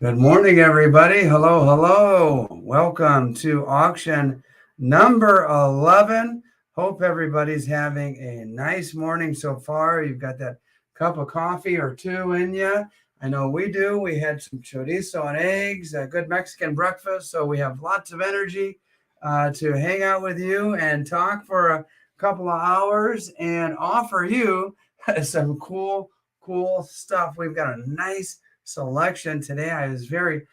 Good morning, everybody. Hello, hello. Welcome to auction number 11. Hope everybody's having a nice morning so far. You've got that cup of coffee or two in you. I know we do. We had some chorizo and eggs, a good Mexican breakfast, so we have lots of energy to hang out with you and talk for a couple of hours and offer you some cool stuff. We've got a nice selection today. I was very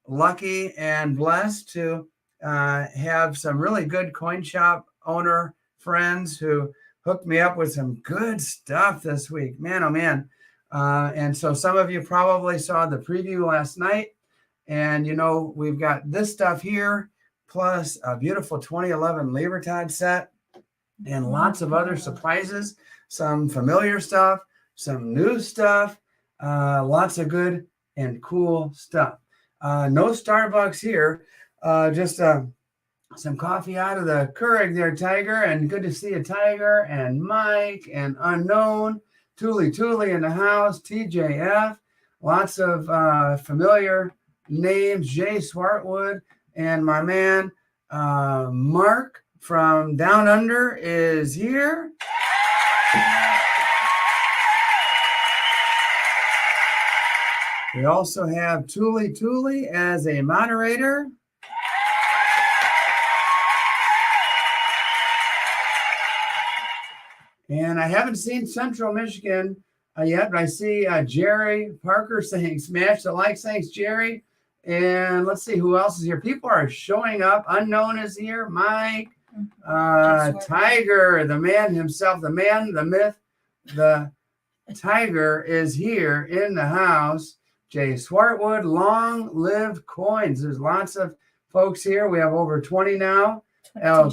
lucky and blessed to have some really good coin shop owner friends who hooked me up with some good stuff this week. Man, oh man. And so some of you probably saw the preview last night. And, you know, we've got this stuff here, plus a beautiful 2011 Libertad set and lots of other surprises, some familiar stuff, some new stuff, lots of good and cool stuff. No Starbucks here, just some coffee out of the Keurig there, Tiger, and good to see you, Tiger, and Mike, and Unknown, Thule in the house, TJF, lots of familiar names, Jay Swartwood, and my man, Mark from Down Under is here. We also have Thule as a moderator. And I haven't seen Central Michigan yet, but I see Jerry Parker saying smash the like. Thanks, Jerry. And let's see who else is here. People are showing up. Unknown is here. Mike, Tiger, the man himself, the man, the myth, the Tiger is here in the house. Jay Swartwood, long live coins. There's lots of folks here. We have over 20 now. El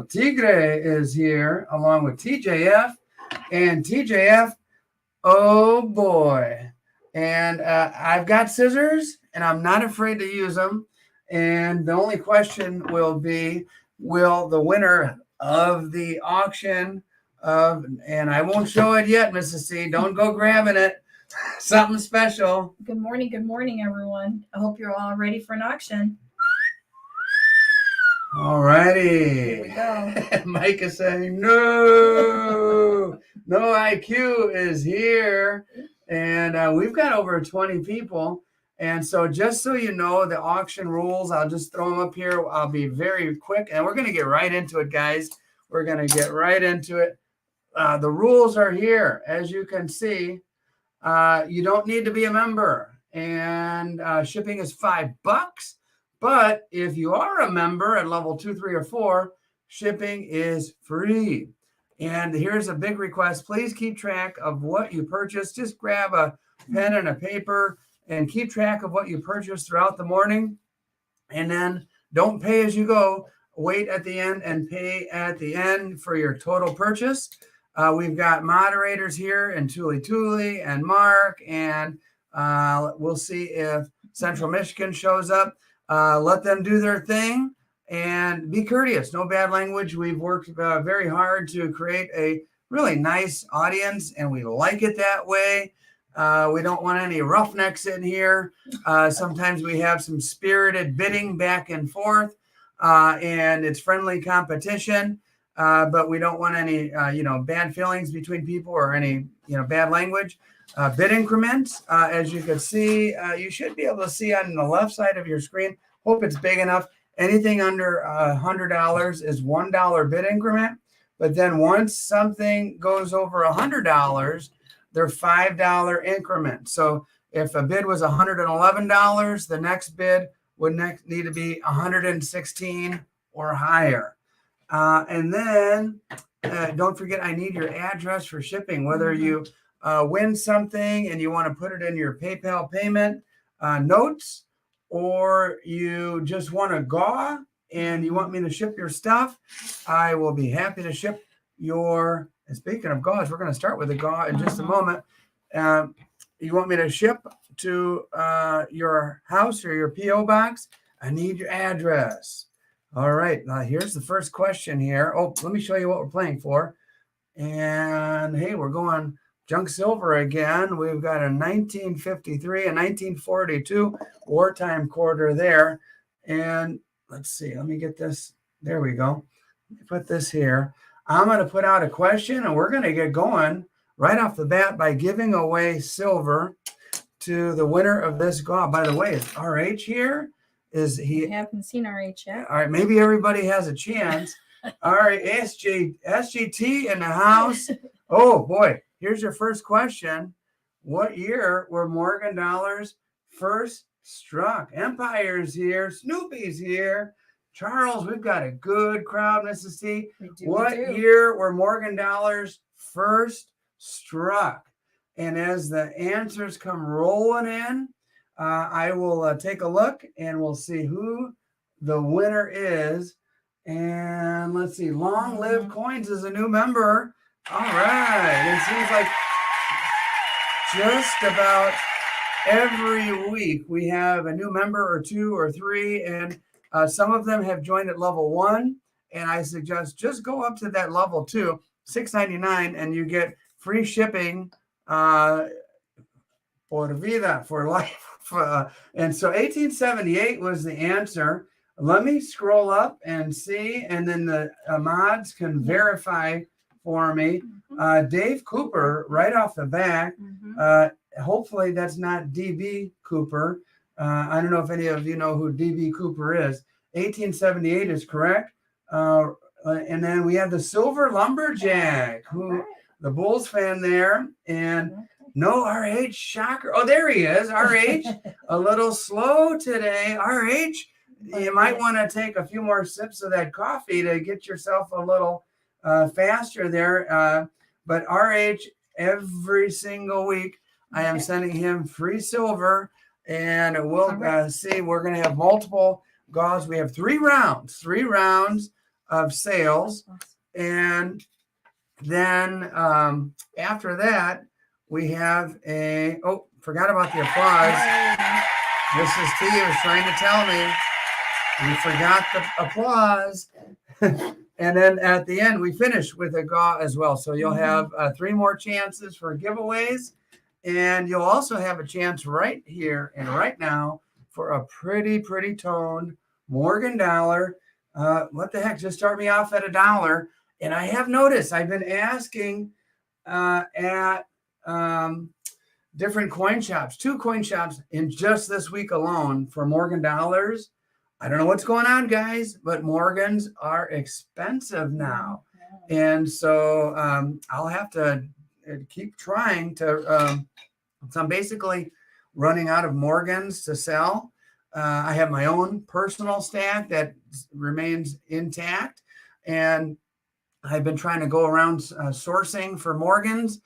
Tigre is here along with TJF. And TJF, oh boy. And I've got scissors and I'm not afraid to use them. And the only question will be, will the winner of the auction and I won't show it yet, Mrs. C. Don't go grabbing it. Something special. Good morning, everyone. I hope you're all ready for an auction. All righty. Here we go. Mike is saying, no IQ is here. And we've got over 20 people. And so just so you know, the auction rules, I'll just throw them up here. I'll be very quick. And we're going to get right into it, guys. We're going to get right into it. The rules are here. As you can see, you don't need to be a member. And shipping is $5. But if you are a member at level 2, 3, or 4, shipping is free. And here's a big request. Please keep track of what you purchase. Just grab a pen and a paper and keep track of what you purchase throughout the morning. And then don't pay as you go. Wait at the end and pay at the end for your total purchase. We've got moderators here and Thule and Mark. And we'll see if Central Michigan shows up. Let them do their thing and be courteous. No bad language. We've worked very hard to create a really nice audience, and we like it that way. We don't want any roughnecks in here. Sometimes we have some spirited bidding back and forth, and it's friendly competition. But we don't want any, bad feelings between people or any, bad language. Bid increments, as you can see, you should be able to see on the left side of your screen. Hope it's big enough. Anything under $100 is $1 bid increment. But then once something goes over $100, they're $5 increments. So if a bid was $111, the next bid would need to be $116 or higher. And then don't forget, I need your address for shipping, whether you win something and you want to put it in your PayPal payment notes, or you just want a GAW and you want me to ship your stuff, I will be happy to ship your, and speaking of GAWs, we're going to start with the GAW in just a moment. You want me to ship to your house or your P.O. box? I need your address. All right, now here's the first question here. Oh, let me show you what we're playing for. And hey, we're going junk silver again. We've got a 1953, a 1942 wartime quarter there. And let's see, let me get this. There we go. Let me put this here. I'm going to put out a question, and we're going to get going right off the bat by giving away silver to the winner of this GAWS. By the way, is RH here? Is he? I haven't seen RH yet. All right, maybe everybody has a chance. All right, SGT in the house. Oh boy, here's your first question. What year were Morgan dollars first struck? Empire's here, Snoopy's here. Charles, we've got a good crowd, Mrs. T. What year were Morgan dollars first struck? And as the answers come rolling in, I will take a look and we'll see who the winner is. And let's see, Long Live Coins is a new member. All right. It seems like just about every week we have a new member or two or three, and some of them have joined at level 1. And I suggest just go up to that level 2, $6.99, and you get free shipping por vida, for life. And so 1878 was the answer. Let me scroll up and see, and then the mods can verify for me. Dave Cooper, right off the back. Hopefully that's not DB Cooper. I don't know if any of you know who DB Cooper is. 1878 is correct. And then we have the Silver Lumberjack, who the Bulls fan there. And no RH, shocker. Oh, there he is. RH, a little slow today. RH, you might want to take a few more sips of that coffee to get yourself a little faster there. But RH, every single week, I am sending him free silver. And we'll see. We're going to have multiple GAWS. We have 3 rounds of sales. And then after that, we have forgot about the applause. Mrs. T was trying to tell me we forgot the applause. And then at the end, we finish with a GAWS as well. So you'll have 3 more chances for giveaways. And you'll also have a chance right here and right now for a pretty toned Morgan dollar. What the heck? Just start me off at $1. And I have noticed I've been asking at different coin shops, 2 coin shops in just this week alone for Morgan dollars. I don't know what's going on, guys, but Morgans are expensive now. And so I'll have to keep trying to, so I'm basically running out of Morgans to sell. I have my own personal stack that remains intact. And I've been trying to go around sourcing for Morgans.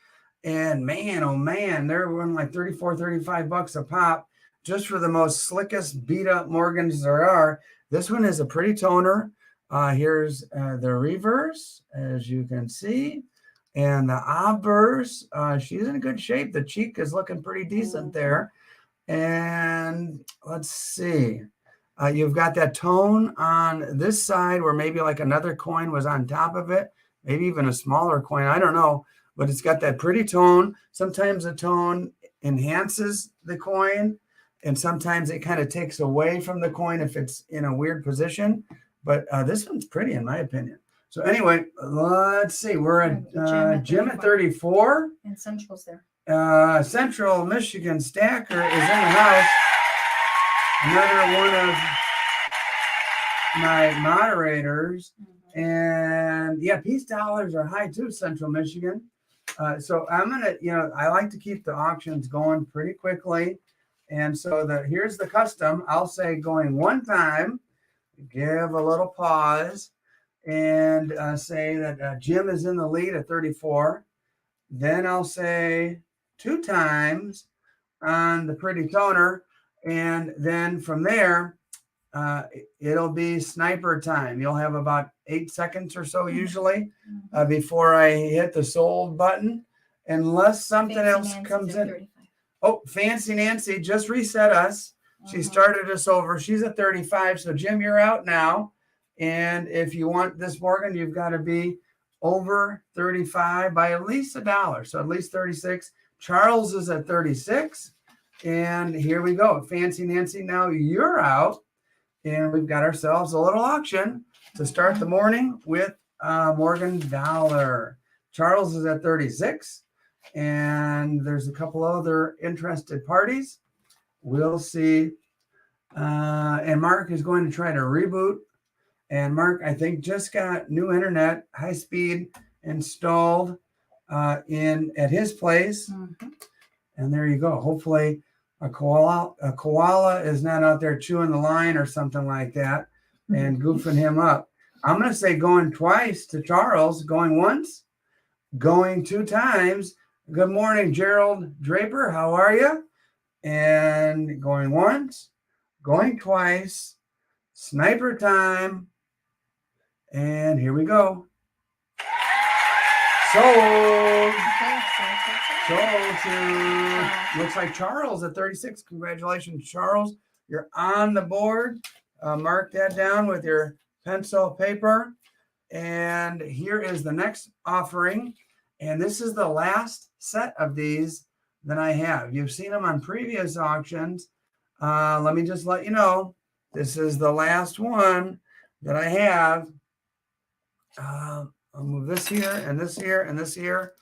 And man, oh man, they're running like $34-35 a pop just for the most slickest beat up Morgans there are. This one is a pretty toner. Here's the reverse, as you can see. And the obverse, she's in good shape. The cheek is looking pretty decent there. And let's see. You've got that tone on this side where maybe like another coin was on top of it. Maybe even a smaller coin. I don't know. But it's got that pretty tone. Sometimes the tone enhances the coin. And sometimes it kind of takes away from the coin if it's in a weird position. But this one's pretty in my opinion. So anyway, let's see. We're at Jim at 34. And Central's there. Central Michigan Stacker is in the house. Another one of my moderators. And yeah, peace dollars are high too, Central Michigan. So I'm going to, I like to keep the auctions going pretty quickly. And so here's the custom. I'll say going 1 time, give a little pause, and say that Jim is in the lead at 34. Then I'll say 2 times on the pretty toner. And then from there, it'll be sniper time. You'll have about 8 seconds or so usually before I hit the sold button, unless something else comes in. 35. Oh, Fancy Nancy just reset us. She started us over. She's at 35. So Jim, you're out now. And if you want this Morgan, you've got to be over 35 by at least $1. So at least 36. Charles is at 36. And here we go. Fancy Nancy, now you're out. And we've got ourselves a little auction to start the morning with Morgan Dollar. Charles is at 36. And there's a couple other interested parties. We'll see. And Mark is going to try to reboot. And Mark, I think, just got new internet, high speed installed at his place. Mm-hmm. And there you go. Hopefully a koala is not out there chewing the line or something like that and goofing him up. I'm going to say going twice to Charles, going once, going 2 times. Good morning, Gerald Draper. How are you? And going once, going twice, sniper time. And here we go. Sold. Sold to, looks like Charles at 36. Congratulations, Charles. You're on the board. Mark that down with your pencil paper. And here is the next offering. And this is the last set of these that I have. You've seen them on previous auctions. Let me just let you know, this is the last one that I have. I'll move this here and this here and this here.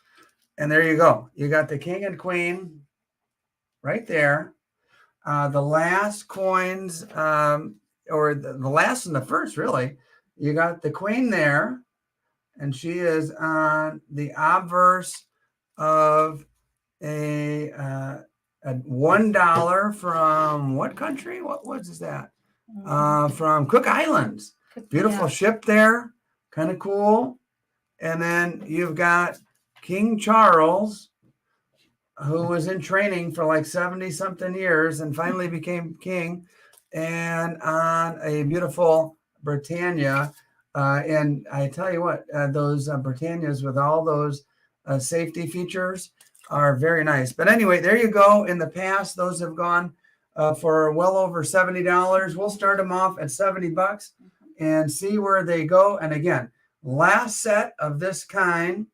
And there you go. You got the king and queen right there. The last coins, or the last and the first, really. You got the queen there. And she is on the obverse of a $1 from what country? What is that? From Cook Islands. Beautiful ship there. Kind of cool. And then you've got King Charles, who was in training for like 70-something years and finally became king, and on a beautiful Britannia. And I tell you what, those Britannias with all those safety features are very nice. But anyway, there you go. In the past, those have gone for well over $70. We'll start them off at $70 and see where they go. And again, last set of this kind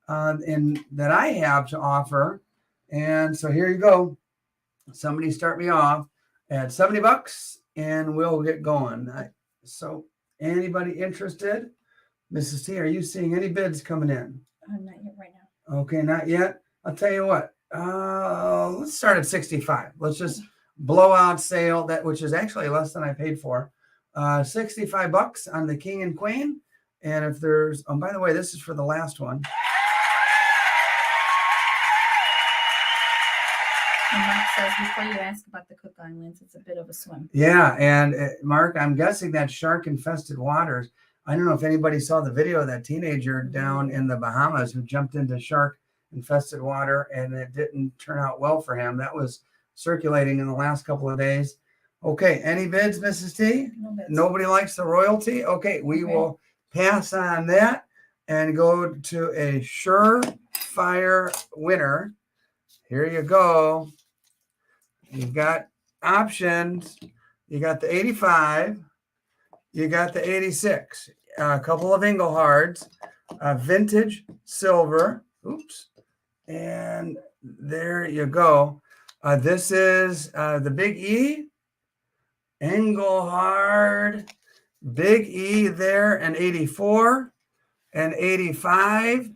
that I have to offer. And so here you go. Somebody start me off at $70 and we'll get going. So anybody interested? Mrs. T, are you seeing any bids coming in? Not yet right now. Okay, not yet. I'll tell you what. Let's start at 65. Let's just blow out sale that, which is actually less than I paid for. $65 on the king and queen. And if there's, oh, by the way, this is for the last one. And Mark says, before you ask about the Cook Islands, it's a bit of a swim. Yeah, and Mark, I'm guessing that shark-infested waters. I don't know if anybody saw the video of that teenager down in the Bahamas who jumped into shark-infested water, and it didn't turn out well for him. That was circulating in the last couple of days. Okay, any bids, Mrs. T? No bids. Nobody likes the royalty? Okay, we will pass on that and go to a surefire winner. Here you go. You've got options. You got the 85. You got the 86. A couple of Inglehards. Vintage silver. Oops. And there you go. This is the Big E. Engelhard. Big E there, and 84. And 85.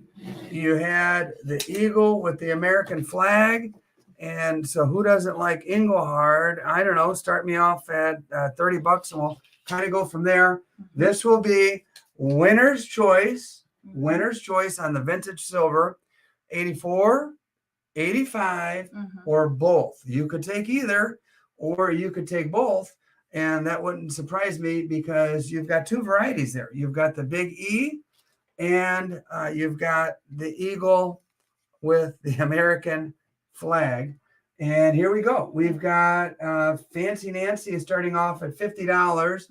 You had the eagle with the American flag. And so who doesn't like Engelhard? I don't know. Start me off at $30 and we'll kind of go from there. This will be winner's choice. Winner's choice on the vintage silver. 84, 85, or both. You could take either, or you could take both. And that wouldn't surprise me because you've got 2 varieties there. You've got the Big E, and you've got the eagle with the American flag. And here we go. We've got Fancy Nancy is starting off at $50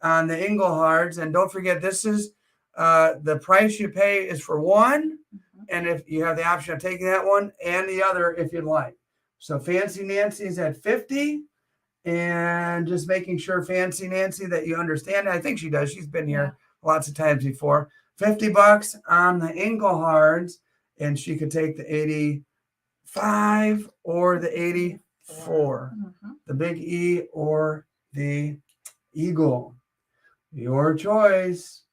on the Inglehards. And don't forget, this is the price you pay is for one. And if you have the option of taking that one and the other if you'd like. So Fancy Nancy is at 50. And just making sure, Fancy Nancy, that you understand. I think she does. She's been here lots of times before. $50 on the Inglehards, and she could take the 85 or the 84, the Big E or the Eagle. Your choice.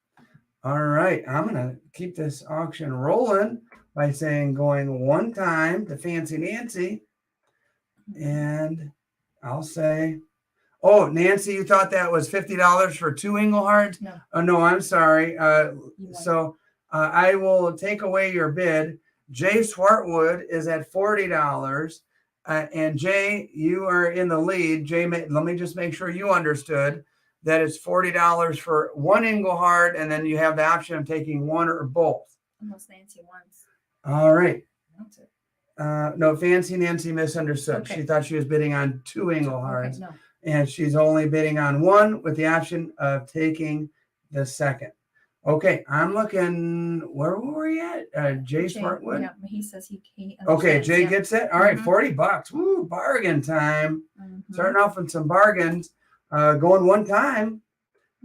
All right, I'm going to keep this auction rolling by saying going one time to Fancy Nancy. And I'll say, oh, Nancy, you thought that was $50 for 2 Inglehards? No. Oh, no, I'm sorry. So I will take away your bid. Jay Swartwood is at $40. And Jay, you are in the lead. Jay, let me just make sure you understood that it's $40 for 1 Englehart, and then you have the option of taking one or both. Unless Nancy wants. All right. That's it. No, Fancy Nancy misunderstood. Okay. She thought she was bidding on 2 Englehards, Okay, no. and she's only bidding on 1 with the option of taking the second. Okay, I'm looking. Where were we at? Jay Smartwood. Yeah, he says he Okay, Jay yeah. gets it. All right, $40. Woo, bargain time. Starting off with some bargains. Going one time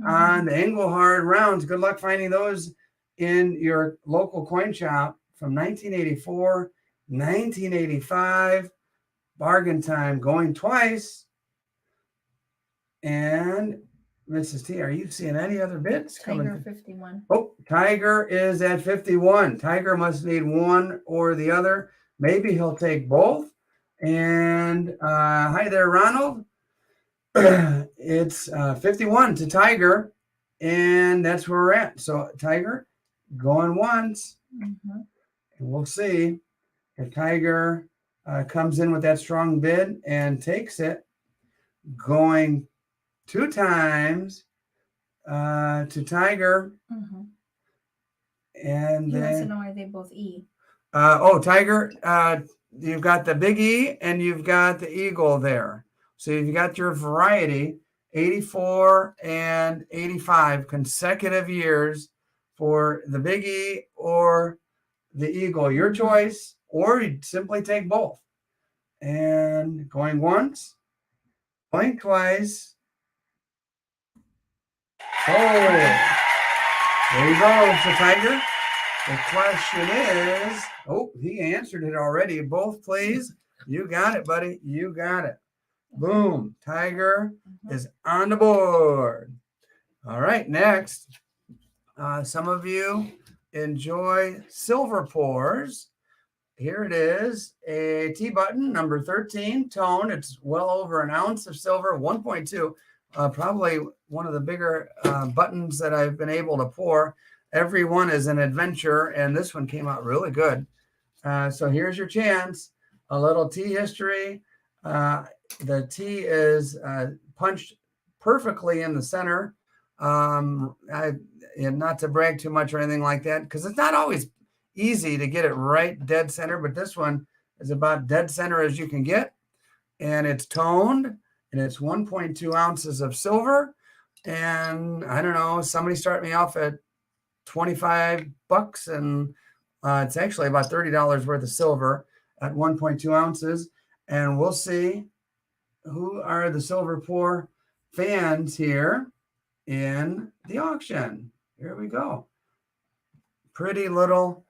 on the Englehard rounds. Good luck finding those in your local coin shop from 1984, 1985. Bargain time. Going twice. And Mrs. T, are you seeing any other bids coming? Tiger 51. Oh, Tiger is at 51. Tiger must need one or the other. Maybe he'll take both. And hi there, Ronald. It's 51 to Tiger, and that's where we're at. So Tiger going once, and we'll see if Tiger comes in with that strong bid and takes it. Going 2 times to Tiger, and he then wants to know, are they both E? Tiger, you've got the Big E and you've got the Eagle there. So you've got your variety, 84 and 85 consecutive years for the Big E or the Eagle. Your choice, or you'd simply take both. And going once, going twice. Oh, there you go, so Tiger. The question is, he answered it already. Both, please. You got it, buddy. You got it. Boom. Tiger is on the board. All right, next. Some of you enjoy silver pours. Here it is, a T-button, number 13, tone. It's well over an ounce of silver, 1.2. Probably one of the bigger buttons that I've been able to pour. Every one is an adventure, and this one came out really good. So here's your chance. A little tea history. The tea is punched perfectly in the center. And not to brag too much or anything like that, because it's not always easy to get it right dead center, but this one is about dead center as you can get. And it's toned, and it's 1.2 ounces of silver. And I don't know, somebody started me off at $25, and it's actually about $30 worth of silver at 1.2 ounces. And we'll see who are the silver pour fans here in the auction. Here we go. Pretty little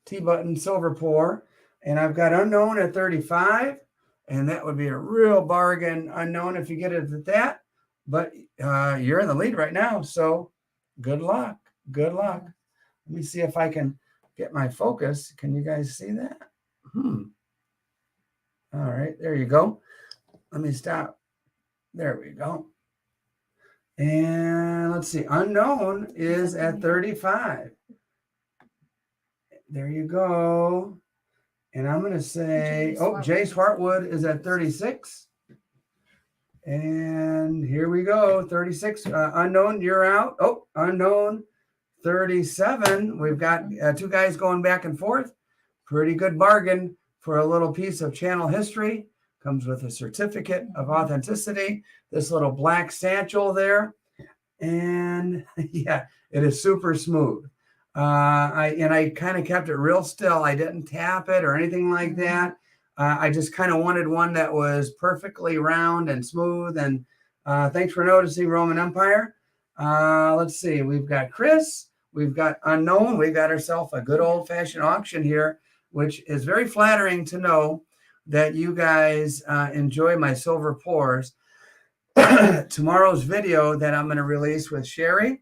T-button silver pour. And I've got unknown at 35. And that would be a real bargain unknown if you get it at that. But you're in the lead right now. So good luck. Good luck. Let me see if I can get my focus. Can you guys see that? All right, there you go. Let me stop. There we go. And let's see. Unknown is at 35. There you go. And I'm going to say, Jay Swartwood is at 36. And here we go. 36. Unknown, you're out. Unknown. 37. We've got 2 guys going back and forth. Pretty good bargain for a little piece of channel history. Comes with a certificate of authenticity. This little black satchel there. And yeah, it is super smooth. I kind of kept it real still. I didn't tap it or anything like that. I just kind of wanted one that was perfectly round and smooth. And thanks for noticing, Roman Empire. Let's see. We've got Chris. we've got unknown. We've got ourselves a good old-fashioned auction here, which is very flattering to know that you guys enjoy my silver pours. Tomorrow's video that I'm going to release with Sherry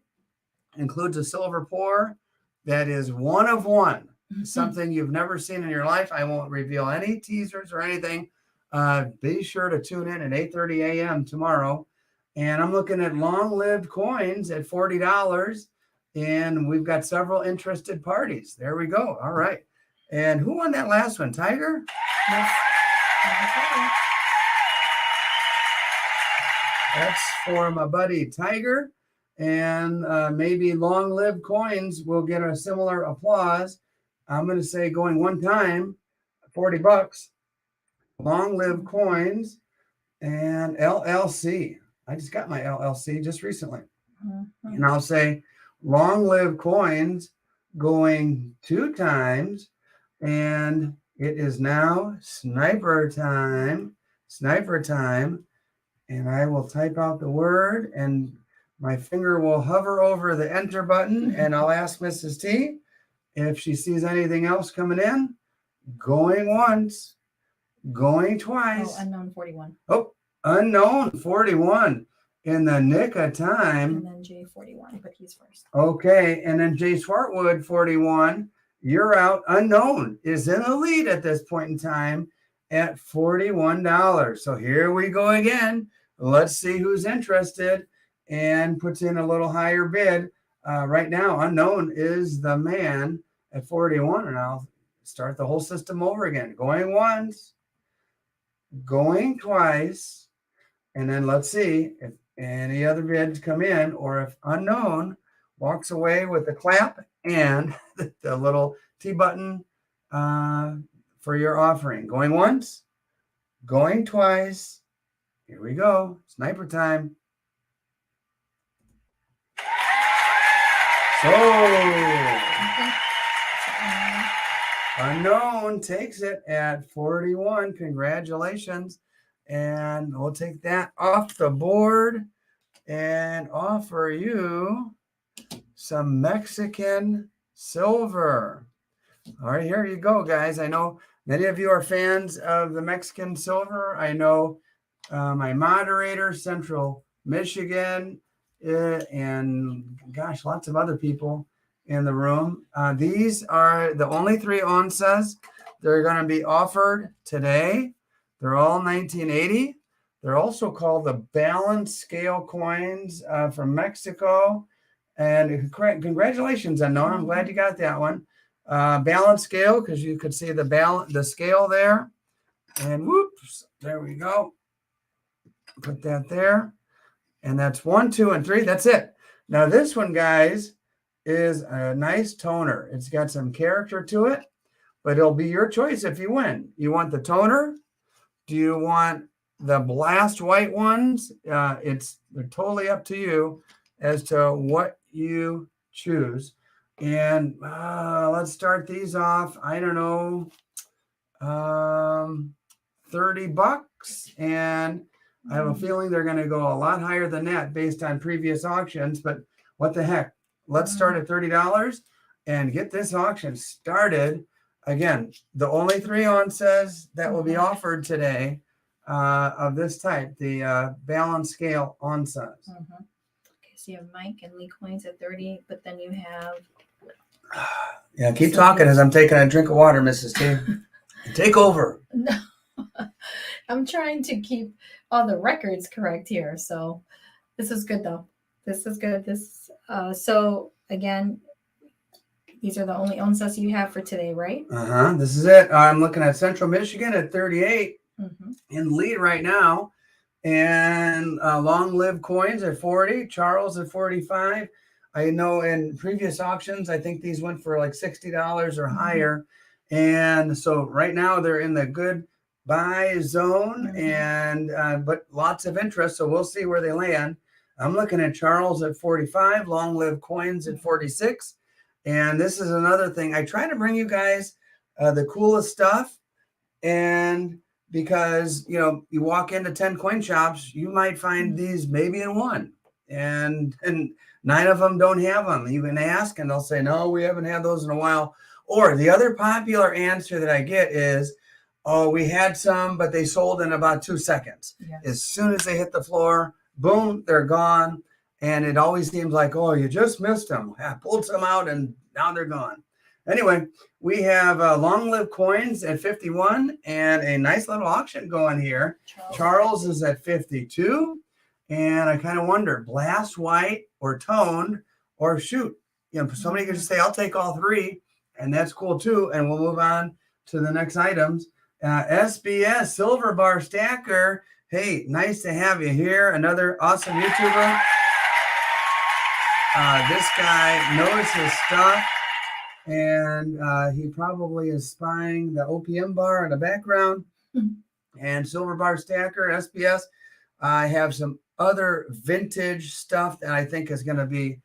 includes a silver pour that is one of one, something you've never seen in your life. I won't reveal any teasers or anything. Be sure to tune in at 8:30 a.m. tomorrow. And I'm looking at long-lived coins at $40. And we've got several interested parties. There we go. All right. And who won that last one? Tiger? Yes. That's for my buddy Tiger. And maybe long-lived coins will get a similar applause. I'm going to say going one time, $40. Long-lived coins and LLC. I just got my LLC just recently. And I'll say long-lived coins going 2 times. And it is now sniper time. Sniper time. And I will type out the word, and my finger will hover over the enter button, and I'll ask Mrs. T if she sees anything else coming in. Going once, going twice. Oh, unknown 41. Oh, unknown 41 in the nick of time. And then J 41, but he's first. Okay, and then Jay Swartwood 41. You're out. Unknown is in the lead at this point in time at $41. So here we go again. Let's see who's interested and puts in a little higher bid. Right now, unknown is the man at 41, and I'll start the whole system over again. Going once, going twice, and then let's see if any other bids come in, or if unknown walks away with the clap and the little T button for your offering. Going once, going twice. Here we go. Sniper time. So, unknown takes it at 41. Congratulations. And we'll take that off the board and offer you some Mexican silver. All right, here you go, guys. I know many of you are fans of the Mexican silver. I know my moderator, Central Michigan, and gosh, lots of other people in the room. These are the only 3 onzas. They're going to be offered today. They're all 1980. They're also called the balance scale coins from Mexico. And congratulations, Unknown. I'm glad you got that one. Balance scale, because you could see the scale there. And whoops, there we go. Put that there. And that's 1, 2, and 3. That's it. Now this one, guys, is a nice toner. It's got some character to it, but it'll be your choice if you win. You want the toner? Do you want the blast white ones? They're totally up to you as to what you choose. And let's start these off. I don't know, $30. And I have a feeling they're going to go a lot higher than that based on previous auctions, but what the heck? Let's start at $30 and get this auction started. Again, the only 3 onzas that will be offered today of this type, the balance scale onzas. Okay, so you have Mike and Lee coins at 30, but then you have... Yeah, keep talking as I'm taking a drink of water, Mrs. T. Take over. No. I'm trying to keep all the records correct here. So this is good, though. This is good. So again, these are the only onzas you have for today, right? This is it. I'm looking at Central Michigan at 38 in lead right now. And long-lived coins at 40. Charles at 45. I know in previous auctions, I think these went for like $60 or higher. And so right now they're in the good buy zone, and but lots of interest. So we'll see where they land. I'm looking at Charles at 45, long-lived coins at 46. And this is another thing. I try to bring you guys the coolest stuff. And because, you walk into 10 coin shops, you might find these maybe in one. and 9 of them don't have them. You can ask and they'll say, no, we haven't had those in a while. Or the other popular answer that I get is, oh, we had some, but they sold in about 2 seconds. Yes. As soon as they hit the floor, boom, they're gone. And it always seems like, oh, you just missed them. I pulled some out and now they're gone. Anyway, we have long-lived coins at 51 and a nice little auction going here. Charles is at 52. And I kind of wonder, blast white or toned or shoot. You know, somebody could just say, I'll take all 3. And that's cool too. And we'll move on to the next items. SBS Silver Bar Stacker. Hey, nice to have you here. Another awesome YouTuber. This guy knows his stuff. And he probably is spying the OPM bar in the background. And Silver Bar Stacker, SBS. I have some other vintage stuff that I think is going to be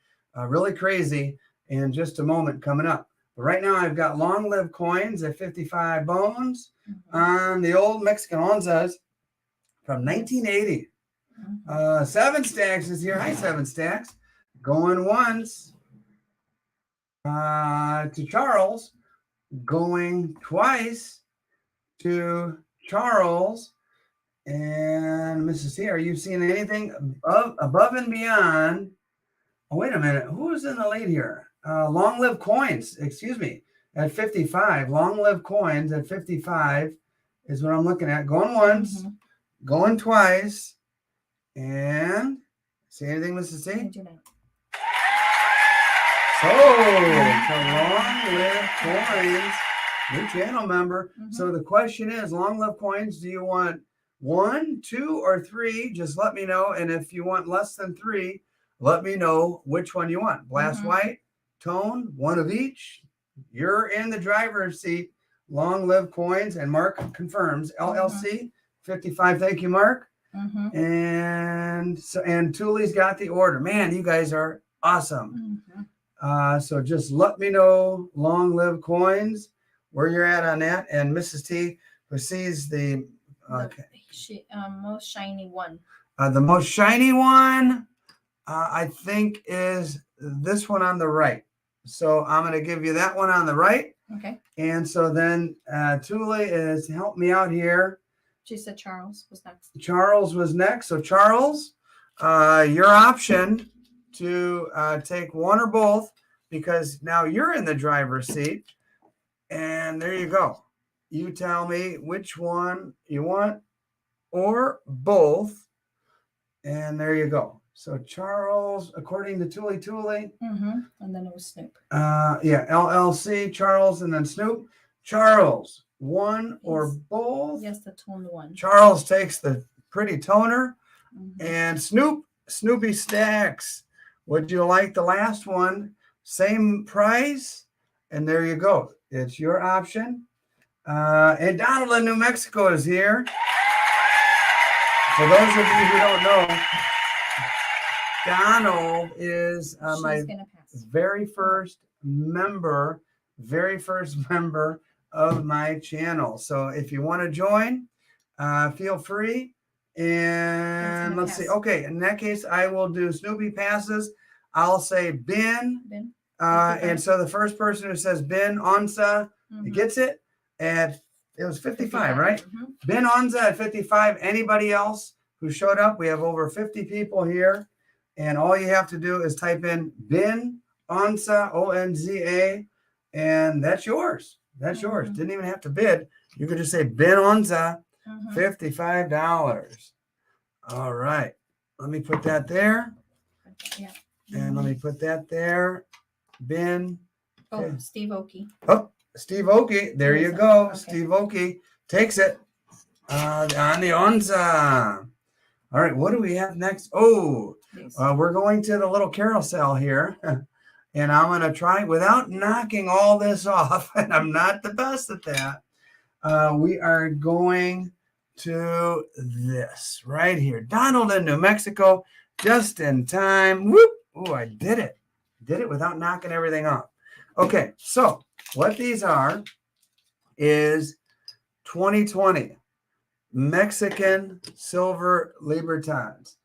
really crazy in just a moment coming up. But right now, I've got long-lived coins at 55 bones on the old Mexican onzas from 1980. 7 Stacks is here. Hi, 7 Stacks. Going once to Charles. Going twice to Charles. And Mrs. T, are you seeing anything above and beyond? Oh, wait a minute. Who's in the lead here? Long-lived coins, excuse me, at 55. Long-lived coins at 55 is what I'm looking at. Going once, going twice, and see anything, Mrs. T? I do not. So, long-lived coins, new channel member. So the question is, long-lived coins, do you want 1, 2, or 3? Just let me know. And if you want less than 3, let me know which one you want. Blast white, tone, 1 of each. You're in the driver's seat. Long-lived coins, and Mark confirms. LLC 55. Thank you, Mark. And Thule's got the order. Man, you guys are awesome. So just let me know, long-lived coins, where you're at on that. And Mrs. T, who sees the most shiny one. The most shiny one, I think, is this one on the right. So I'm going to give you that one on the right. Okay. And so then Thule is help me out here. She said Charles was next. Charles was next. So Charles, your option to take one or both, because now you're in the driver's seat. And there you go. You tell me which one you want or both. And there you go. So Charles, according to Thule. And then it was Snoop. Yeah, LLC, Charles, and then Snoop. Charles, one or both? Yes, the toned one. Charles takes the pretty toner. And Snoopy Stacks. Would you like the last one? Same price. And there you go. It's your option. And Donald in New Mexico is here. For those of you who don't know, Donald is my very first member of my channel. So if you want to join, feel free. And let's see. Okay, in that case, I will do Snoopy passes. I'll say bin. And so the first person who says bin onsa gets it at, it was 55, right? Bin onza at 55. Anybody else who showed up? We have over 50 people here. And all you have to do is type in bin onza, ONZA, and that's yours. That's yours. Didn't even have to bid. You could just say bin onza, $55. All right. Let me put that there. Yeah. And let me put that there. Bin. Oh, Steve Oakey. Oh, Steve Oakey. There you go. Okay. Steve Oakey takes it on the onza. All right. What do we have next? Oh, we're going to the little carousel here. And I'm going to try without knocking all this off. And I'm not the best at that. We are going to this right here. Donald in New Mexico, just in time. Whoop. Oh, I did it. Did it without knocking everything off. Okay, so what these are is 2020 Mexican silver Libertads.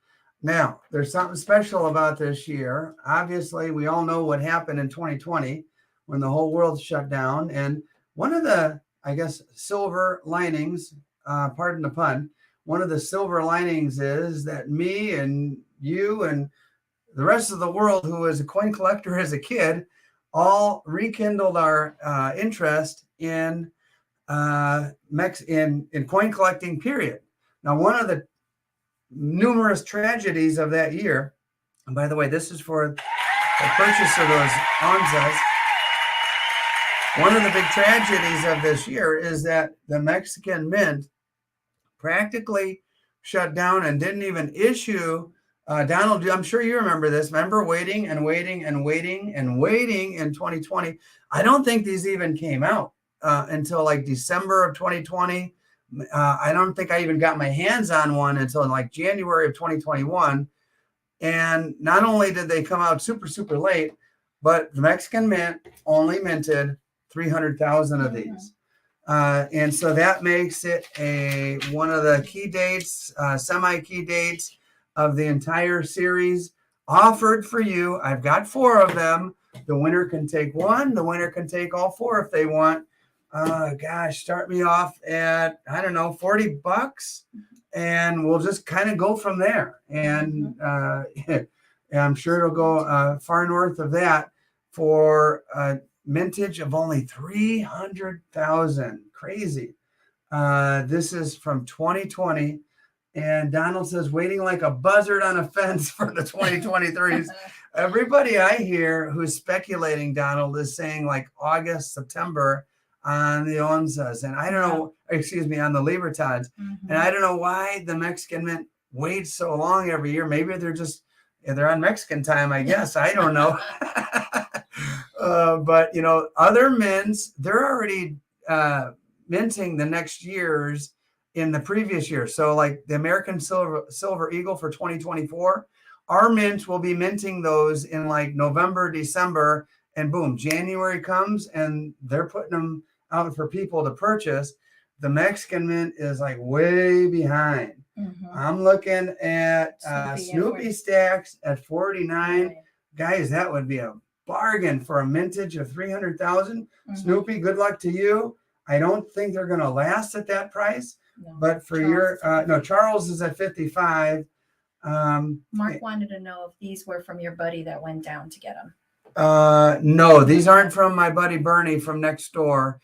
Now, there's something special about this year. Obviously, we all know what happened in 2020 when the whole world shut down. And one of the, I guess, silver linings, pardon the pun, one of the silver linings is that me and you and the rest of the world who was a coin collector as a kid all rekindled our interest in in coin collecting, period. Now, one of the numerous tragedies of that year, and by the way, this is for the purchase of those onzas. One of the big tragedies of this year is that the Mexican Mint practically shut down and didn't even issue. Donald, I'm sure you remember this. Remember waiting and waiting and waiting and waiting in 2020. I don't think these even came out until like December of 2020. I don't think I even got my hands on one until like January of 2021. And not only did they come out super, super late, but the Mexican Mint only minted 300,000 of these. And so that makes it one of the key dates, semi-key dates of the entire series offered for you. I've got 4 of them. The winner can take one. The winner can take all 4 if they want. Gosh, start me off at, I don't know, $40, and we'll just kind of go from there. And I'm sure it'll go far north of that for a mintage of only 300,000. Crazy. This is from 2020. And Donald says, waiting like a buzzard on a fence for the 2023s. Everybody I hear who's speculating, Donald, is saying like August, September on the onzas. And I don't know, excuse me, on the Libertads. And I don't know why the Mexican Mint waits so long every year. Maybe they're on Mexican time, I guess. I don't know. But, you know, other mints, they're already minting the next year's in the previous year. So like the American Silver Eagle for 2024, our mint will be minting those in like November, December, and boom, January comes and they're putting them out for people to purchase. The Mexican Mint is like way behind. I'm looking at Snoopy stacks at 49. Right. Guys, that would be a bargain for a mintage of 300,000. Snoopy, good luck to you. I don't think they're going to last at that price. No, but for Charles is at 55. Mark wanted to know if these were from your buddy that went down to get them. No, these aren't from my buddy Bernie from next door.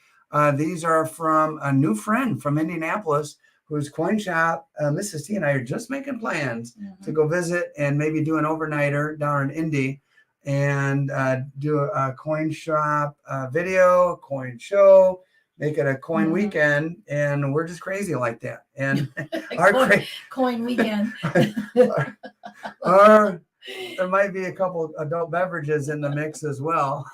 These are from a new friend from Indianapolis whose coin shop, Mrs. T and I are just making plans to go visit and maybe do an overnighter down in Indy and do a coin shop video, coin show, make it a coin weekend, and we're just crazy like that. And coin weekend. Or there might be a couple adult beverages in the mix as well.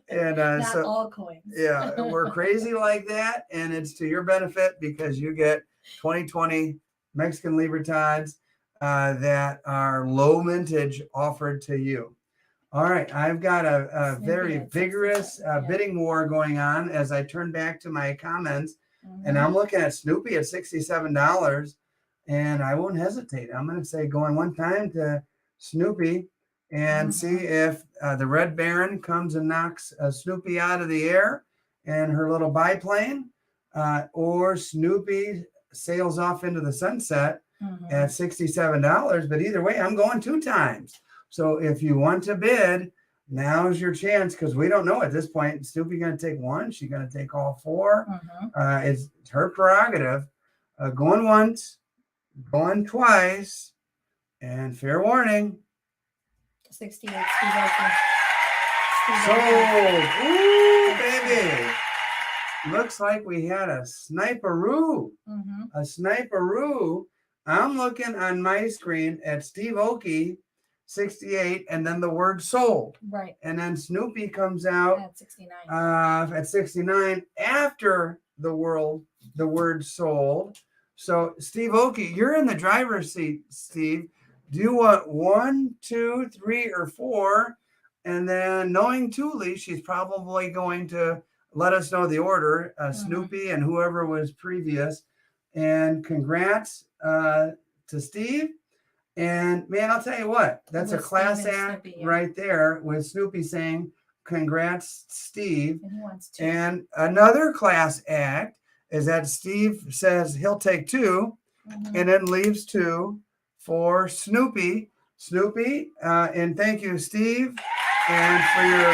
And not all coins. Yeah, we're crazy like that, and it's to your benefit because you get 2020 Mexican Libertads that are low mintage offered to you. All right, I've got a very vigorous bidding war going on as I turn back to my comments, and I'm looking at Snoopy at $67, and I won't hesitate. I'm going to say going one time to Snoopy and see if the Red Baron comes and knocks Snoopy out of the air and her little biplane, or Snoopy sails off into the sunset at $67. But either way, I'm going 2 times. So if you want to bid, now's your chance because we don't know at this point. Snoopy going to take one? She's going to take all 4? It's her prerogative. Going once, going twice, and fair warning. 68. Sold. Ooh, baby. Looks like we had a sniperoo. A sniperoo. I'm looking on my screen at Steve Oakey, 68, and then the word sold. Right. And then Snoopy comes out at 69. At 69 after the word sold. So Steve Oakey, you're in the driver's seat, Steve. Do you want 1, 2, 3, or 4? And then knowing Thule, she's probably going to let us know the order, Snoopy and whoever was previous. And congrats to Steve. And man, I'll tell you what, that's a With class Steve and act Snoopy, yeah. right there with Snoopy saying, "Congrats, Steve." And he wants to. And another class act is that Steve says he'll take 2 and then leaves 2 for Snoopy. Snoopy, and thank you, Steve, and for your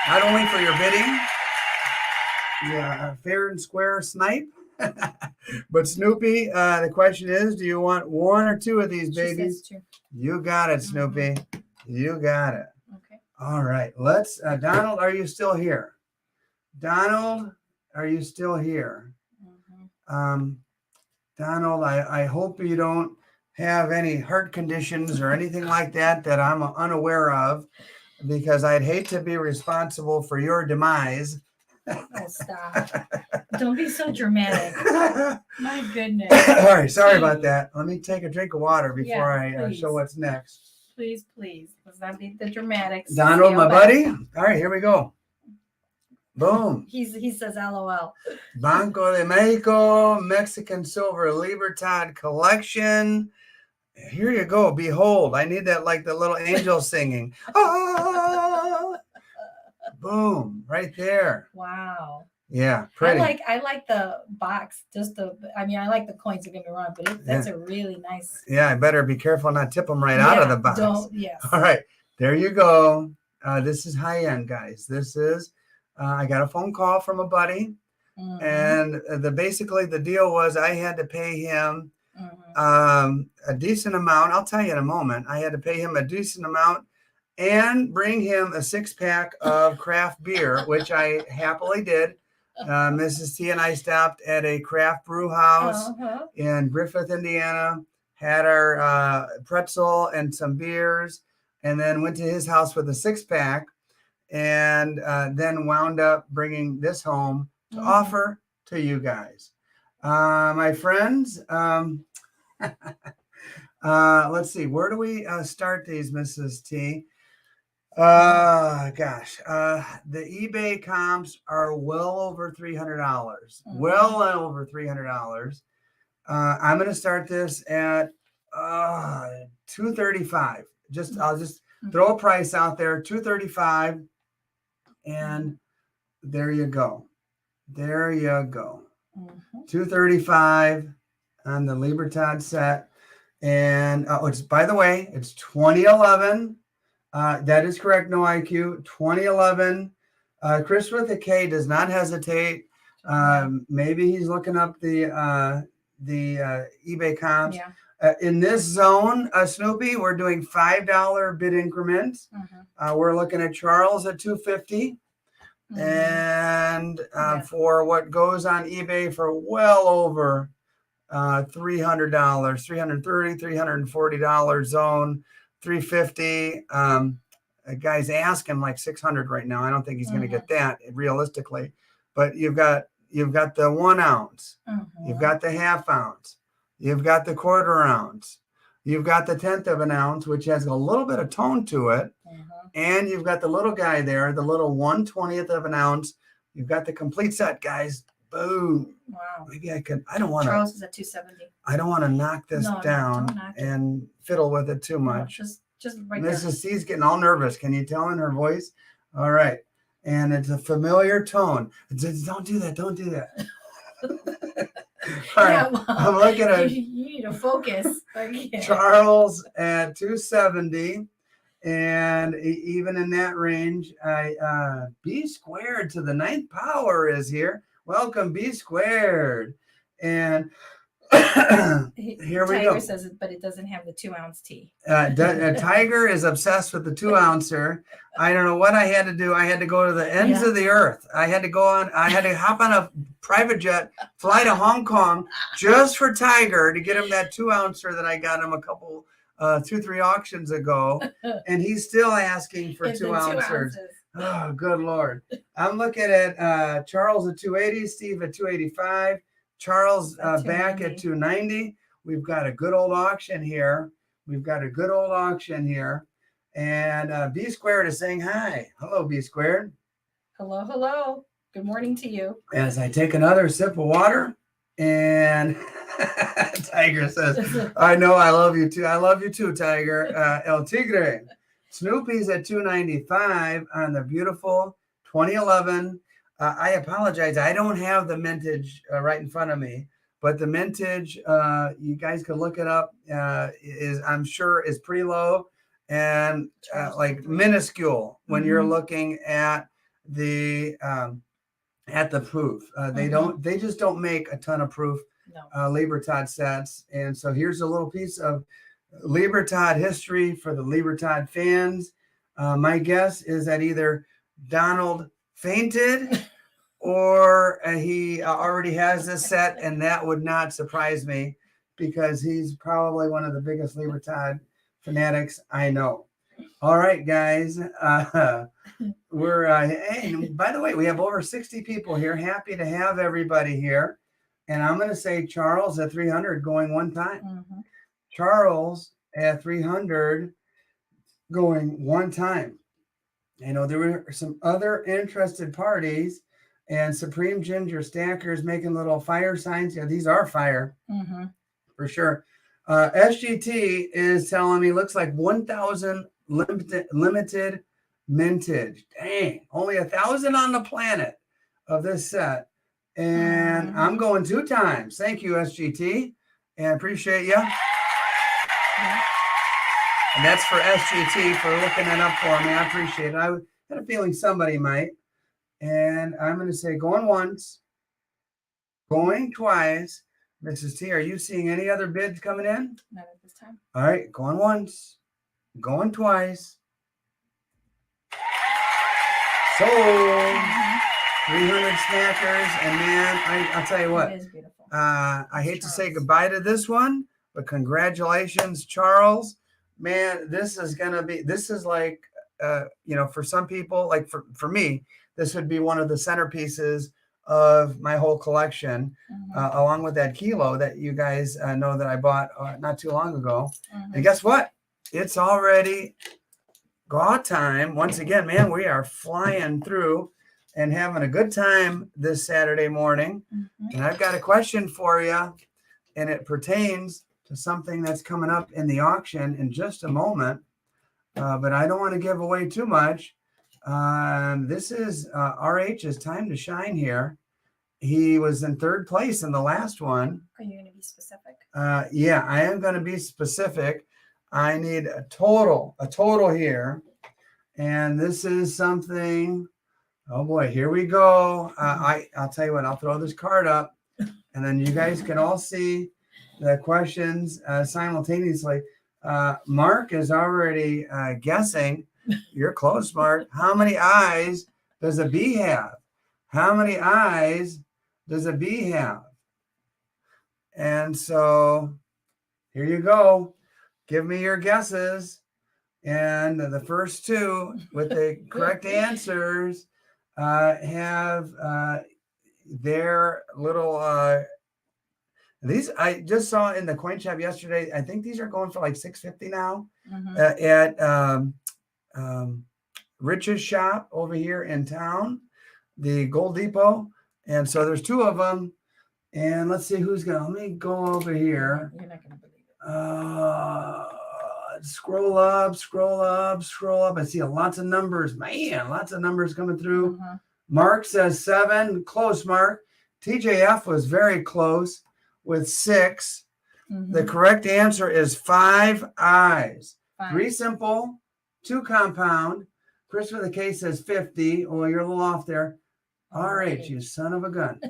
not only for your bidding, yeah, fair and square snipe. But Snoopy, the question is, do you want 1 or 2 of these She says babies? 2. You got it, Snoopy. You got it. Okay. All right. Let's, Donald, are you still here? Donald, are you still here? Donald, I hope you don't have any heart conditions or anything like that that I'm unaware of, because I'd hate to be responsible for your demise. Oh, stop. Don't be so dramatic. My goodness. All right, sorry about that. Let me take a drink of water before I please. show what's next. Please. Let's not be the dramatics. Donald, Scale my back. buddy. All right, here we go. Boom. He says LOL. Banco de Mexico, Mexican Silver Libertad collection. Here you go. Behold. I need that like the little angel singing. Ah! Boom. Right there. Wow. Yeah, pretty. I like the box. I like the coins, don't get me wrong, but that's a really nice. Yeah, I better be careful not tip them right out of the box. Yes. All right, there you go. This is high end, guys. This is. I got a phone call from a buddy, and basically the deal was I had to pay him a decent amount. I'll tell you in a moment. I had to pay him a decent amount and bring him a 6-pack of craft beer, which I happily did. Mrs. T and I stopped at a craft brew house in Griffith, Indiana, had our pretzel and some beers, and then went to his house with a 6-pack, and then wound up bringing this home to offer to you guys. My friends, let's see, where do we start these, Mrs. T? Gosh, the eBay comps are well over $300. Well over $300. I'm going to start this at $235. I'll just throw a price out there, $235, and there you go. There you go. $235 on the Libertad set, and it's, by the way, it's 2011. That is correct. No IQ. 2011. Chris with a K does not hesitate. Maybe he's looking up the eBay comps. Yeah. In this zone, Snoopy, we're doing $5 bid increments. We're looking at Charles at $250, and for what goes on eBay for well over $300, $330, $340 zone. $350. A guy's asking like $600 right now. I don't think he's going to get that realistically, but you've got the 1 ounce, you've got the half ounce, you've got the 1/4 ounce, you've got the 1/10 of an ounce, which has a little bit of tone to it, and you've got the little guy there, the little 1/20 of an ounce. You've got the complete set, guys. Boom. Wow. Maybe I don't want to. Charles is at 270. I don't want to knock this down and fiddle with it too much. No, just right Mrs. there. C's getting all nervous. Can you tell in her voice? All right. And it's a familiar tone. Don't do that. Don't do that. All right. Well, I'm looking at you need to focus. Charles at 270. And even in that range, B squared to the 9th power is here. Welcome, B squared. And here we go. Tiger says it, but it doesn't have the 2 ounce tea. Tiger is obsessed with the 2 ouncer. I don't know what I had to do. I had to go to the ends of the earth. I had to hop on a private jet, fly to Hong Kong just for Tiger to get him that 2 ouncer that I got him a couple 2-3 auctions ago, and he's still asking for 2 ounces. Oh, good Lord. I'm looking at Charles at 280, Steve at 285, Charles back at 290. We've got a good old auction here. And B squared is saying hi. Hello, B squared. Hello. Good morning to you. As I take another sip of water, and Tiger says, I know, I love you too. I love you too, Tiger. El Tigre. Snoopy's at $2.95 on the beautiful 2011. I apologize. I don't have the mintage right in front of me, but the mintage, you guys can look it up, is I'm sure is pretty low and like minuscule when you're looking at the proof. They just don't make a ton of proof Libertad sets. And so here's a little piece of Libertad history for the Libertad fans. My guess is that either Donald fainted or he already has this set, and that would not surprise me because he's probably one of the biggest Libertad fanatics I know. All right, guys. We're hey, by the way, we have over 60 people here. Happy to have everybody here. And I'm going to say Charles at 300 going one time. Charles at 300 going one time. I know there were some other interested parties, and Supreme Ginger Stackers making little fire signs. Yeah, these are fire for sure. SGT is telling me looks like 1,000 limited mintage. Dang, only 1,000 on the planet of this set. And I'm going 2 times. Thank you, SGT, and appreciate you. And that's for SGT for looking it up for me. I appreciate it. I had a feeling somebody might. And I'm going to say going once, going twice. Mrs. T, are you seeing any other bids coming in? Not at this time. All right, going once, going twice. So 300 snackers, and man, I'll tell you what. It is beautiful. I hate to say goodbye to this one, but congratulations, Charles. Man, this is like, for some people, like for me, this would be one of the centerpieces of my whole collection, along with that kilo that you guys know that I bought not too long ago. And guess what? It's already GAW time. Once again, man, we are flying through and having a good time this Saturday morning. And I've got a question for you, and it pertains to something that's coming up in the auction in just a moment. But I don't want to give away too much. This is RH's time to shine here. He was in 3rd place in the last one. Are you going to be specific? Yeah, I am going to be specific. I need a total here. And this is something, oh boy, here we go. I'll tell you what, I'll throw this card up, and then you guys can all see the questions simultaneously. Mark is already guessing. You're close, Mark. How many eyes does a bee have? How many eyes does a bee have? And so here you go. Give me your guesses. And the first 2 with the correct answers have their little these I just saw in the coin shop yesterday. I think these are going for like $6.50 now at Rich's shop over here in town, the Gold Depot. And so there's 2 of them. And let's see who's going to, let me go over here. You're not going to believe it. Scroll up. I see lots of numbers. Man, lots of numbers coming through. Mark says 7. Close, Mark. TJF was very close with 6. The correct answer is 5 eyes. 3 simple, 2 compound. Chris with a K says 50. Oh, you're a little off there. RH, you son of a gun.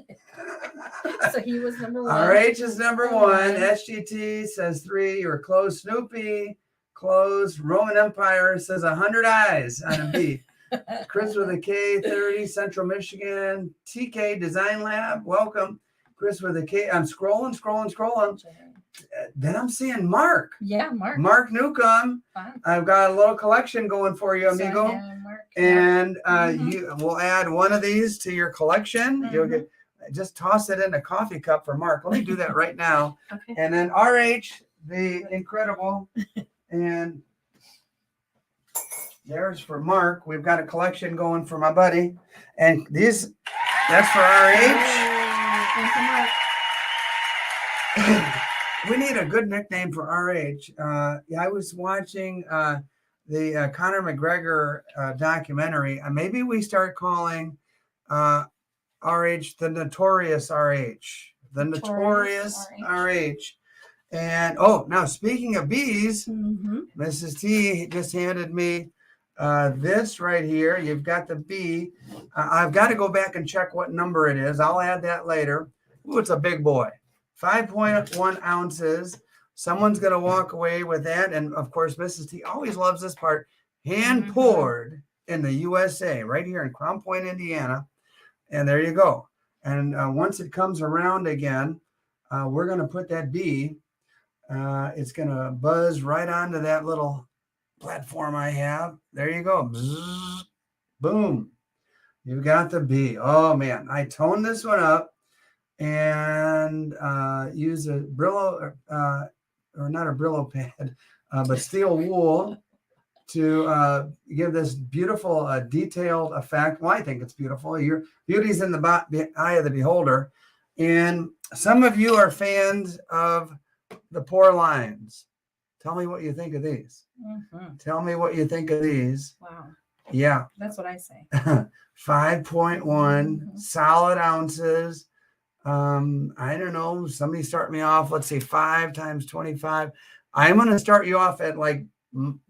So he was number 1. RH is number 1. SGT says 3. You're close. Snoopy, close. Roman Empire says 100 eyes on a bee. Chris with a K, 30. Central Michigan. TK Design Lab, welcome. Chris with a K. I'm scrolling. Then I'm seeing Mark. Yeah, Mark. Mark Newcomb. Fine. I've got a little collection going for you, amigo. Mark. And you will add one of these to your collection. You'll get, just toss it in a coffee cup for Mark. Let me do that right now. Okay. And then RH, the incredible, and there's for Mark. We've got a collection going for my buddy, and these, that's for RH. Thank you, Mark. We need a good nickname for RH. Yeah, I was watching the Conor McGregor documentary. Maybe we start calling RH the Notorious RH. The Notorious RH. And now speaking of bees, Mrs. T just handed me this right here. You've got the bee. I've got to go back and check what number it is. I'll add that later. Ooh, it's a big boy. 5.1 ounces. Someone's going to walk away with that. And of course, Mrs. T always loves this part. Hand poured in the USA, right here in Crown Point, Indiana. And there you go. And once it comes around again, we're going to put that bee. It's going to buzz right onto that little platform I have. There you go. Bzzz, boom. You got the bee. Oh, man. I toned this one up and use a Brillo, or not a Brillo pad, but steel wool to give this beautiful detailed effect. Well, I think it's beautiful. Your beauty's in the eye of the beholder. And some of you are fans of the pour lines. Tell me what you think of these. Tell me what you think of these. Wow. Yeah. That's what I say. 5.1 solid ounces. I don't know. Somebody start me off. Let's say 5 times 25. I'm going to start you off at like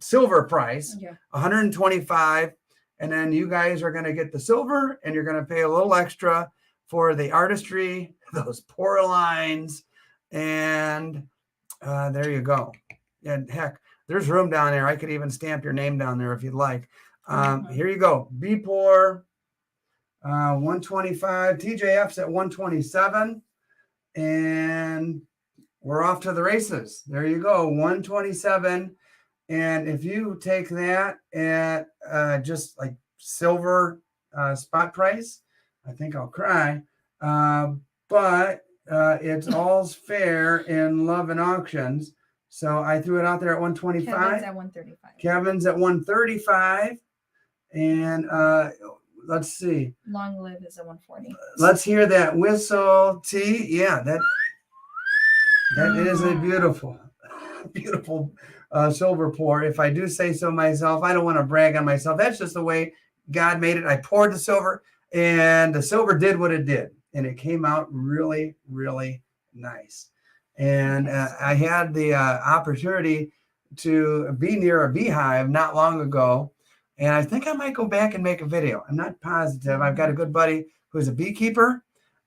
silver price, 125. And then you guys are going to get the silver and you're going to pay a little extra for the artistry, those pour lines. And there you go. And heck, there's room down there. I could even stamp your name down there if you'd like. Here you go. Bee pour. 125. TJF's at 127. And we're off to the races. There you go. 127. And if you take that at just like silver spot price, I think I'll cry. But it's all's fair in love and auctions. So I threw it out there at 125. Kevin's at 135. Kevin's at 135. And let's see. Long live is at 140. Let's hear that whistle, T. Yeah, that is a beautiful, beautiful silver pour. If I do say so myself, I don't want to brag on myself. That's just the way God made it. I poured the silver, and the silver did what it did, and it came out really, really nice. And I had the opportunity to be near a beehive not long ago. And I think I might go back and make a video. I'm not positive. I've got a good buddy who's a beekeeper.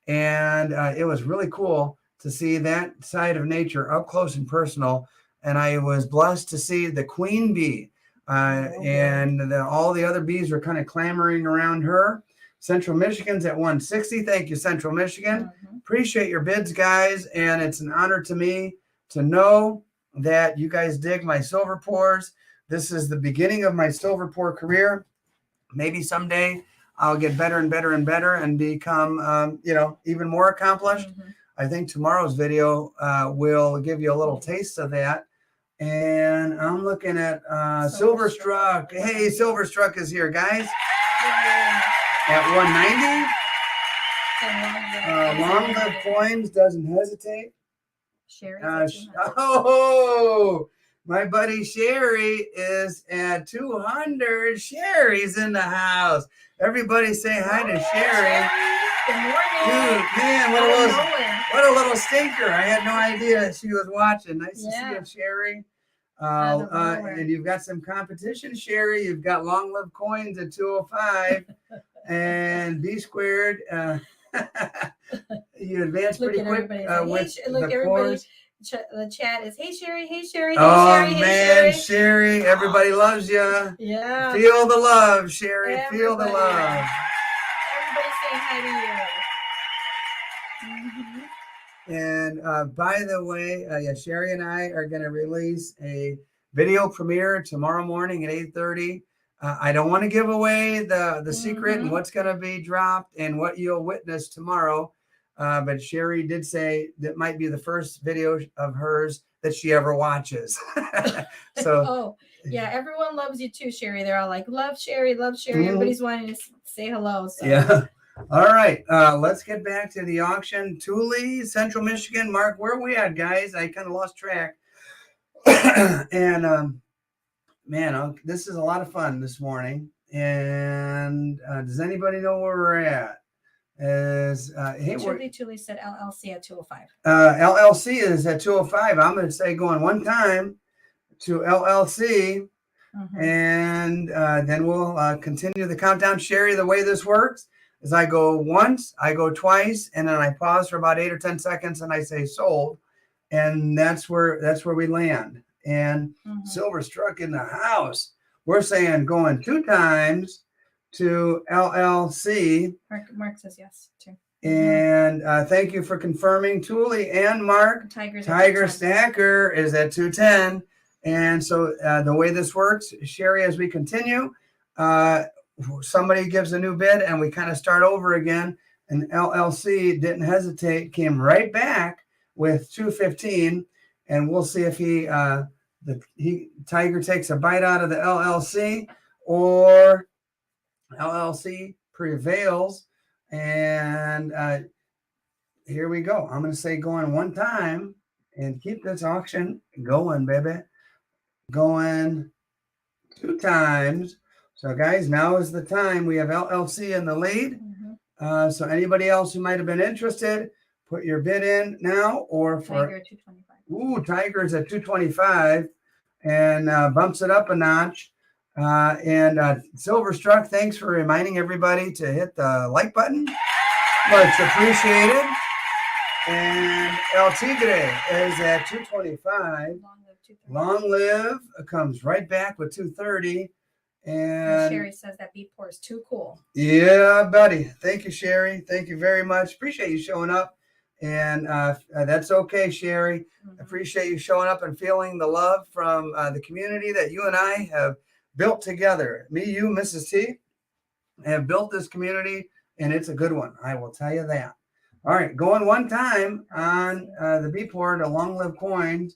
And it was really cool to see that side of nature up close and personal. And I was blessed to see the queen bee. And all the other bees were kind of clamoring around her. Central Michigan's at 160. Thank you, Central Michigan. Appreciate your bids, guys. And it's an honor to me to know that you guys dig my silver pours. This is the beginning of my silver pour career. Maybe someday I'll get better and better and better and become, even more accomplished. I think tomorrow's video will give you a little taste of that. And I'm looking at Silverstruck. Hey, Silverstruck is here, guys. At 190. Long live coins, doesn't hesitate. Sherry. My buddy Sherry is at 200. Sherry's in the house. Everybody say hi to Sherry. Good morning. Dude, man, what a little stinker. I had no idea she was watching. Nice to see you, Sherry. And you've got some competition, Sherry. You've got long live coins at 205 and B squared. You advanced pretty quick with the course. The chat is, hey Sherry, hey Sherry, hey Sherry, hey man, Sherry, everybody loves you. Yeah. Feel the love, Sherry. Feel the love. Everybody's saying hi to you. And by the way, Sherry and I are going to release a video premiere tomorrow morning at 8:30. I don't want to give away the secret and what's going to be dropped and what you'll witness tomorrow. But Sherry did say that might be the first video of hers that she ever watches. So, everyone loves you too, Sherry. They're all like, love Sherry, love Sherry. Everybody's wanting to say hello. So. Yeah. All right, let's get back to the auction. Thule, Central Michigan. Mark, where are we at, guys? I kind of lost track. And man, this is a lot of fun this morning. And does anybody know where we're at? Hey, Thule said LLC at 205. LLC is at 205. I'm going to say going one time to LLC. And then we'll continue the countdown. Sherry, the way this works is I go once, I go twice, and then I pause for about 8 or 10 seconds, and I say sold, and that's where we land. And Silver Struck in the house. We're saying going 2 times to LLC. Mark says yes too. And thank you for confirming, Thule and Mark. Tiger Stacker is at 210. And so the way this works, Sherry, as we continue, somebody gives a new bid and we kind of start over again. And LLC didn't hesitate, came right back with 215. And we'll see if Tiger takes a bite out of the LLC or LLC prevails. And here we go. I'm going to say going one time and keep this auction going, baby. Going 2 times. So guys, now is the time. We have LLC in the lead. So anybody else who might have been interested, put your bid in now or for Tiger 225. Ooh, Tiger's at 225 and bumps it up a notch. And Silver Struck, thanks for reminding everybody to hit the like button. Much appreciated. And El Tigre is at 225. Long Live comes right back with 230. And Sherry says that beat pour is too cool. Yeah, buddy. Thank you, Sherry. Thank you very much. Appreciate you showing up. And that's okay, Sherry. Appreciate you showing up and feeling the love from the community that you and I have built together. Me, you, Mrs. T, have built this community, and it's a good one. I will tell you that. All right, going one time on the beat pour to Long Live Coins.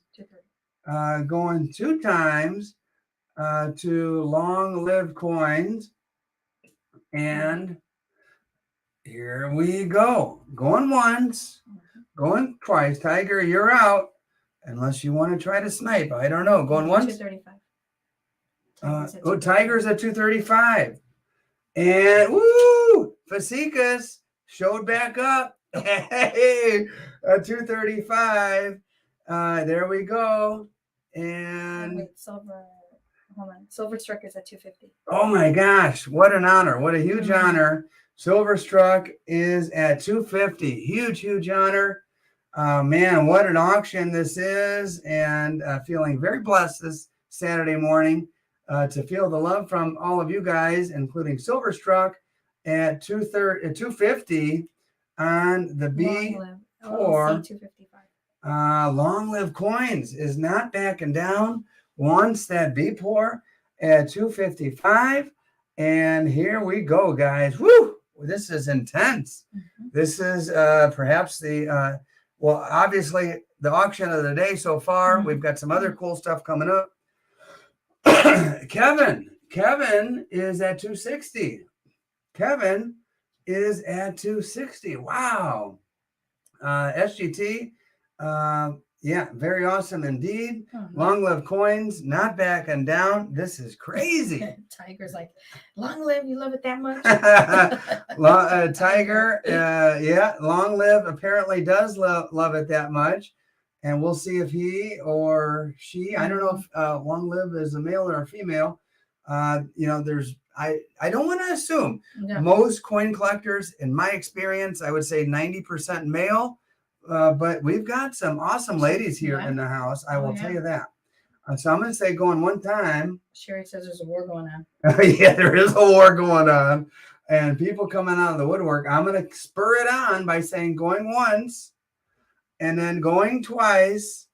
Going 2 times to Long Live Coins. And here we go. Going once, going twice. Tiger, you're out. Unless you want to try to snipe. I don't know. Going once. 235. Tiger's at 235. And woo! Fasicas showed back up. Hey, 235. There we go. And Silver Struck is at 250. Oh my gosh, what an honor. What a huge honor. Silver Struck is at 250. Huge honor. Man, what an auction this is. And feeling very blessed this Saturday morning to feel the love from all of you guys, including Silver Struck at 250 on the B for 255. Long Live Coins is not backing down. Wants that B pour at 255. And here we go, guys. Woo! This is intense. This is perhaps the, well, obviously the auction of the day so far. We've got some other cool stuff coming up. Kevin is at 260. Kevin is at 260. Wow. SGT. Yeah, very awesome indeed. Long Live Coins, not backing down. This is crazy. Tiger's like, long live, you love it that much? Tiger, yeah, Long Live apparently does love it that much. And we'll see if he or she, I don't know if Long Live is a male or a female. You know, I don't want to assume. Most coin collectors, in my experience, I would say 90% male. But we've got some awesome ladies here in the house. I will tell you that. So I'm going to say going one time. Sherry says there's a war going on. Yeah, there is a war going on. And people coming out of the woodwork. I'm going to spur it on by saying going once and then going twice.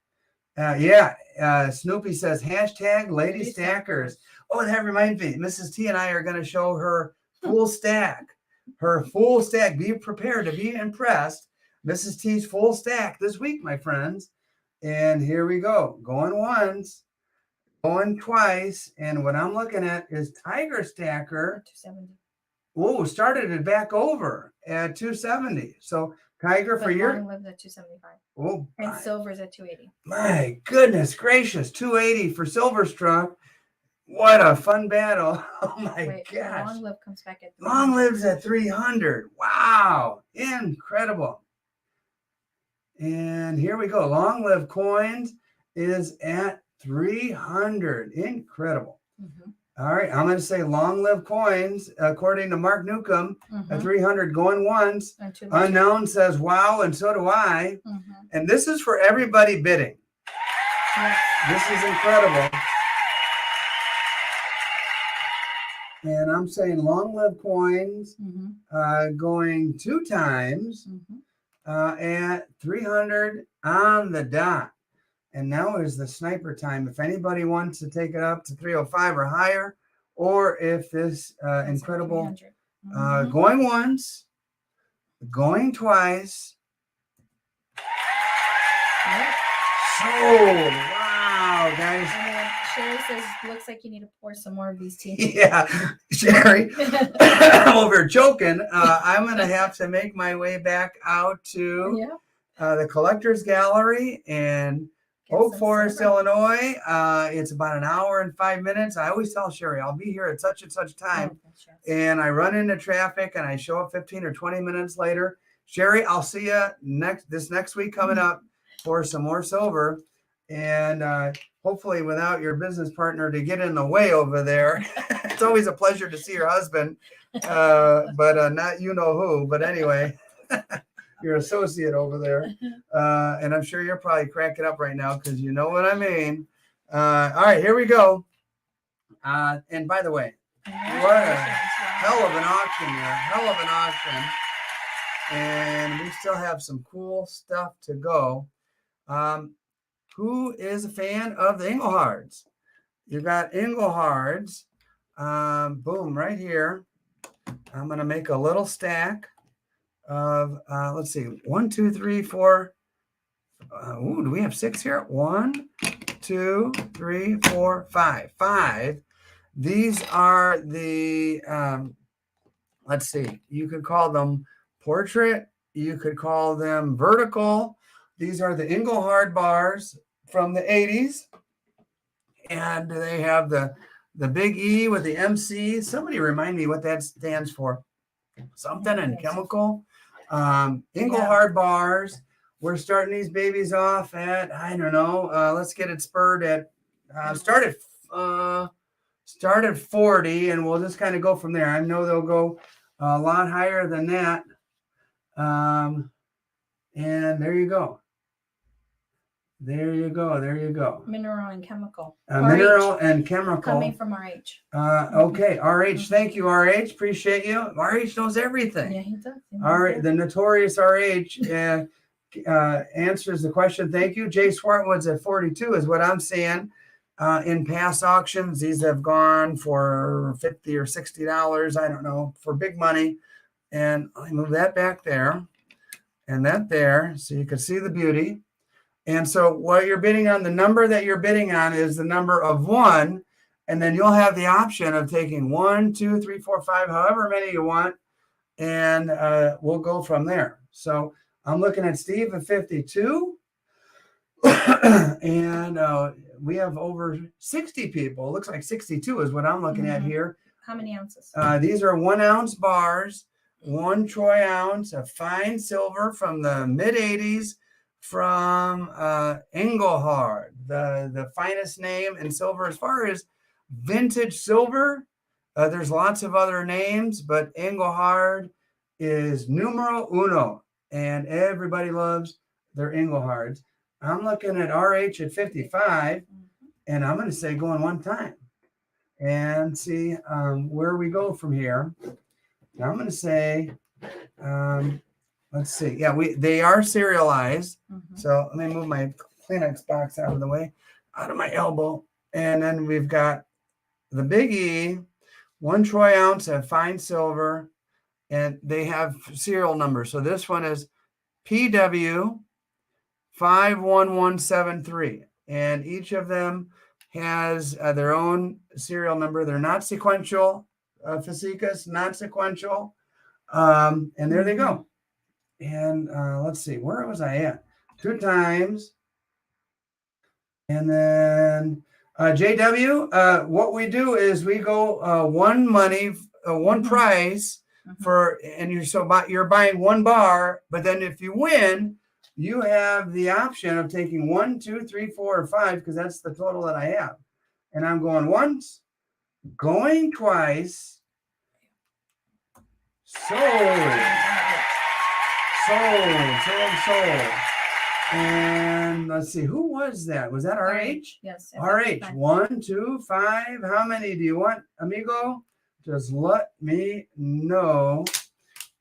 Snoopy says hashtag Lady Stackers. Oh, that reminds me. Mrs. T and I are going to show her full stack. Her full stack. Be prepared to be impressed. Mrs. T's full stack this week, my friends. And here we go. Going once, going twice. And what I'm looking at is Tiger Stacker. 270. started it back over at 270. So Tiger, for your long lives at 275. Oh, And silver's at 280. My goodness gracious, 280 for Silverstruck. What a fun battle. Oh my gosh. Long live comes back at 300. Long lives at 300. Wow. Incredible. And here we go. Long live coins is at 300. Incredible. Mm-hmm. All right. I'm going to say long live coins, according to Mark Newcomb, at 300 going once. Unknown says wow, and so do I. Mm-hmm. And this is for everybody bidding. Yes. This is incredible. And I'm saying long live coins going 2 times at 300 on the dot. And now is the sniper time. If anybody wants to take it up to 305 or higher, or if this incredible going once, going twice. Yep. Sold. Wow, guys. Sherry says, looks like you need to pour some more of these tea. Yeah, Sherry, I'm over here choking. I'm going to have to make my way back out to the Collectors Gallery in Oak Forest, Illinois. It's about an hour and 5 minutes. I always tell Sherry, I'll be here at such and such time. And I run into traffic and I show up 15 or 20 minutes later. Sherry, I'll see you this next week coming up for some more silver. And hopefully without your business partner to get in the way over there. It's always a pleasure to see your husband, but not you know who. But anyway, your associate over there. And I'm sure you're probably cracking up right now because you know what I mean. All right, here we go. And by the way, what a hell of an auction here. Hell of an auction. And we still have some cool stuff to go. Who is a fan of the Englehards? You got Englehards. Boom, right here. I'm going to make a little stack of, let's see, 1, 2, 3, 4. Do we have 6 here? 1, 2, 3, 4, 5. 5. These are the, let's see, you could call them portrait. You could call them vertical. These are the Engelhard bars from the 80s. And they have the big E with the MC. Somebody remind me what that stands for. Something in chemical. Engelhard bars. We're starting these babies off at, I don't know, let's get it spurred at, start at 40, and we'll just kind of go from there. I know they'll go a lot higher than that. And there you go. There you go. There you go. Mineral and chemical. Mineral and chemical. Coming from RH. Okay, RH. Thank you, RH. Appreciate you. RH knows everything. Yeah, he does. All right, the notorious RH answers the question. Thank you. Jay Swartwood's at 42 is what I'm seeing. In past auctions, these have gone for $50 or $60. I don't know, for big money. And I move that back there and that there so you can see the beauty. And so what you're bidding on, the number that you're bidding on is the number of 1. And then you'll have the option of taking 1, 2, 3, 4, 5, however many you want. And we'll go from there. So I'm looking at Steve at 52. And we have over 60 people. It looks like 62 is what I'm looking at here. How many ounces? These are 1 ounce bars, 1 troy ounce of fine silver from the mid 80s. From Engelhard, the finest name in silver. As far as vintage silver, there's lots of other names, but Engelhard is numero uno, and everybody loves their Engelhards. I'm looking at RH at 55, and I'm going to say going 1 time and see where we go from here. Now I'm going to say... let's see. Yeah, they are serialized. So let me move my Kleenex box out of the way, out of my elbow. And then we've got the Big E, 1 troy ounce of fine silver, and they have serial numbers. So this one is PW 51173, and each of them has their own serial number. They're not sequential. fascicus, not sequential. And there they go. And let's see, where was I at? 2 times. And then JW, what we do is we go one money, one price for, and you're buying 1 bar, but then if you win, you have the option of taking 1, 2, 3, 4, or 5, because that's the total that I have. And I'm going once, going twice, sold. And let's see, who was that? Was that RH? Yes. RH, 1, 2, 5. How many do you want, amigo? Just let me know.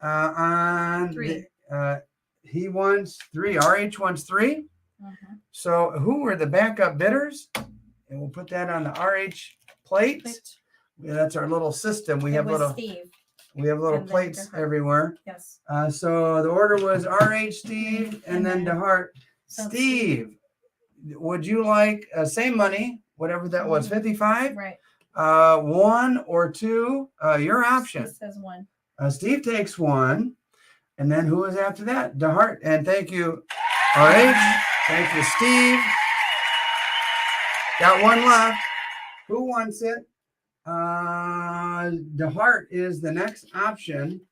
On 3. He wants 3. RH wants 3. So who were the backup bidders? And we'll put that on the RH plate. Yeah, that's our little system. We have little Steve. We have little plates everywhere. Yes. So the order was RH, Steve, and then DeHart. Steve, would you like same money, whatever that was, 55? Right. 1 or 2, your option. It says 1. Steve takes 1. And then who is after that? DeHart. And thank you, RH. Thank you, Steve. Got 1 left. Who wants it? DeHart is the next option.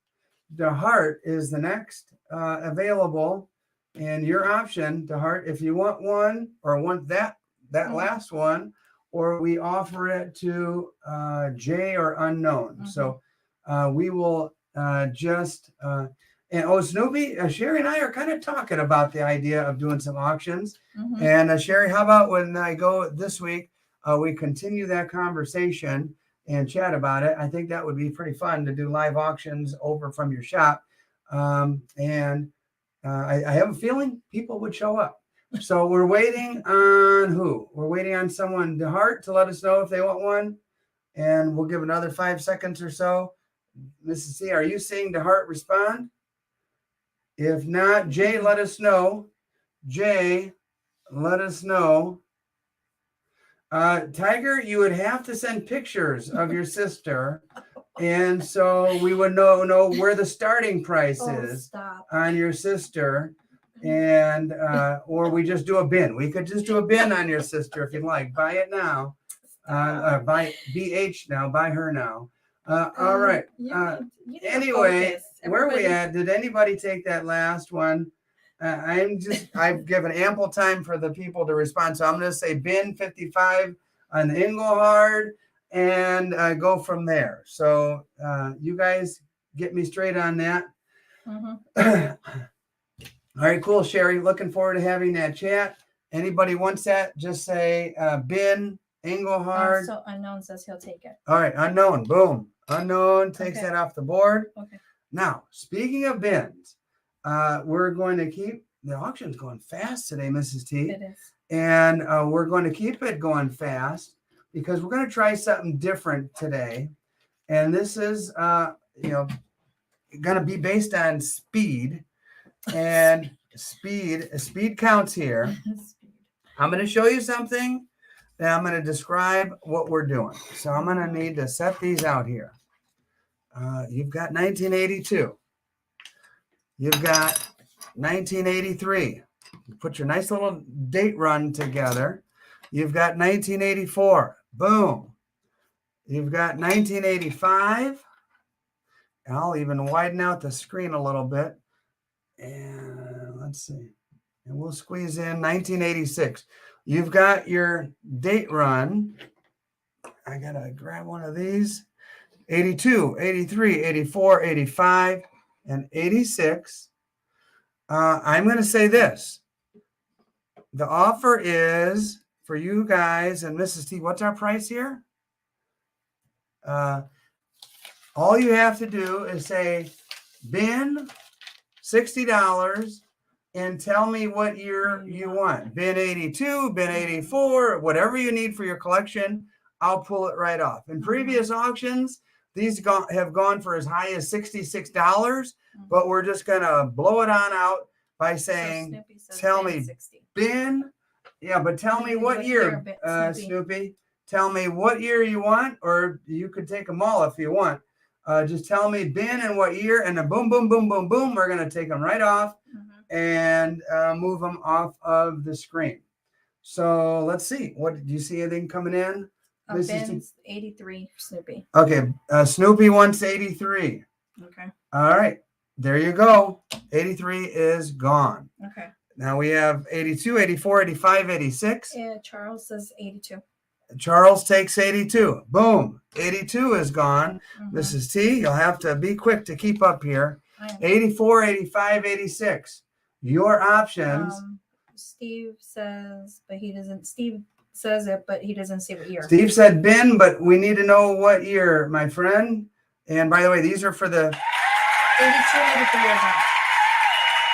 DeHart is the next available. And your option, DeHart, if you want 1 or want that last one, or we offer it to J or unknown. So we will just, and Snoopy, Sherry and I are kind of talking about the idea of doing some auctions. And Sherry, how about when I go this week, we continue that conversation and chat about it. I think that would be pretty fun to do live auctions over from your shop. I have a feeling people would show up. So we're waiting on who? We're waiting on someone, DeHart, to let us know if they want one. And we'll give another 5 seconds or so. Mrs. C, are you seeing DeHart respond? If not, Jay, let us know. Jay, let us know. Tiger, you would have to send pictures of your sister. And so we would know where the starting price is on your sister. And or we just do a bin. We could just do a bin on your sister if you'd like. Buy it now. Buy BH now. Buy her now. All right. Anyway, where are we at? Did anybody take that last one? I've given ample time for the people to respond. So I'm going to say bin 55 on the Engelhard and go from there. So you guys get me straight on that. All right, cool, Sherry. Looking forward to having that chat. Anybody wants that? Just say bin Engelhard. So unknown says he'll take it. All right, unknown. Boom. Unknown takes that off the board. Okay. Now, speaking of bins, we're going to keep the auction's going fast today, Mrs. T. It is. And we're going to keep it going fast because we're going to try something different today. And this is, going to be based on speed. And speed counts here. I'm going to show you something. Then I'm going to describe what we're doing. So I'm going to need to set these out here. You've got 1982. You've got 1983. You put your nice little date run together. You've got 1984. Boom. You've got 1985. I'll even widen out the screen a little bit. And let's see. And we'll squeeze in 1986. You've got your date run. I got to grab one of these. 82, 83, 84, 85, and 86. I'm going to say this. The offer is for you guys and Mrs. T. What's our price here? All you have to do is say bin $60 and tell me what year you want. Bin 82, bin 84, whatever you need for your collection, I'll pull it right off. In previous auctions, these have gone for as high as $66, but we're just going to blow it on out by saying, tell me bin. Yeah, but tell me what year, Snoopy. tell me what year you want, or you could take them all if you want. Just tell me bin and what year, and then boom, boom, boom, boom, boom. We're going to take them right off and move them off of the screen. So let's see. What do you see? Anything coming in? Bin's 83, Snoopy. Okay. Snoopy wants 83. Okay. All right. There you go. 83 is gone. Okay. Now we have 82, 84, 85, 86. Yeah, Charles says 82. Charles takes 82. Boom. 82 is gone. Mrs. T, you'll have to be quick to keep up here. 84, 85, 86. Your options. Steve says, but he doesn't. Steve says it, but he doesn't say what year. Steve said bin, but we need to know what year, my friend. And by the way, these are for the 82, 83 years old.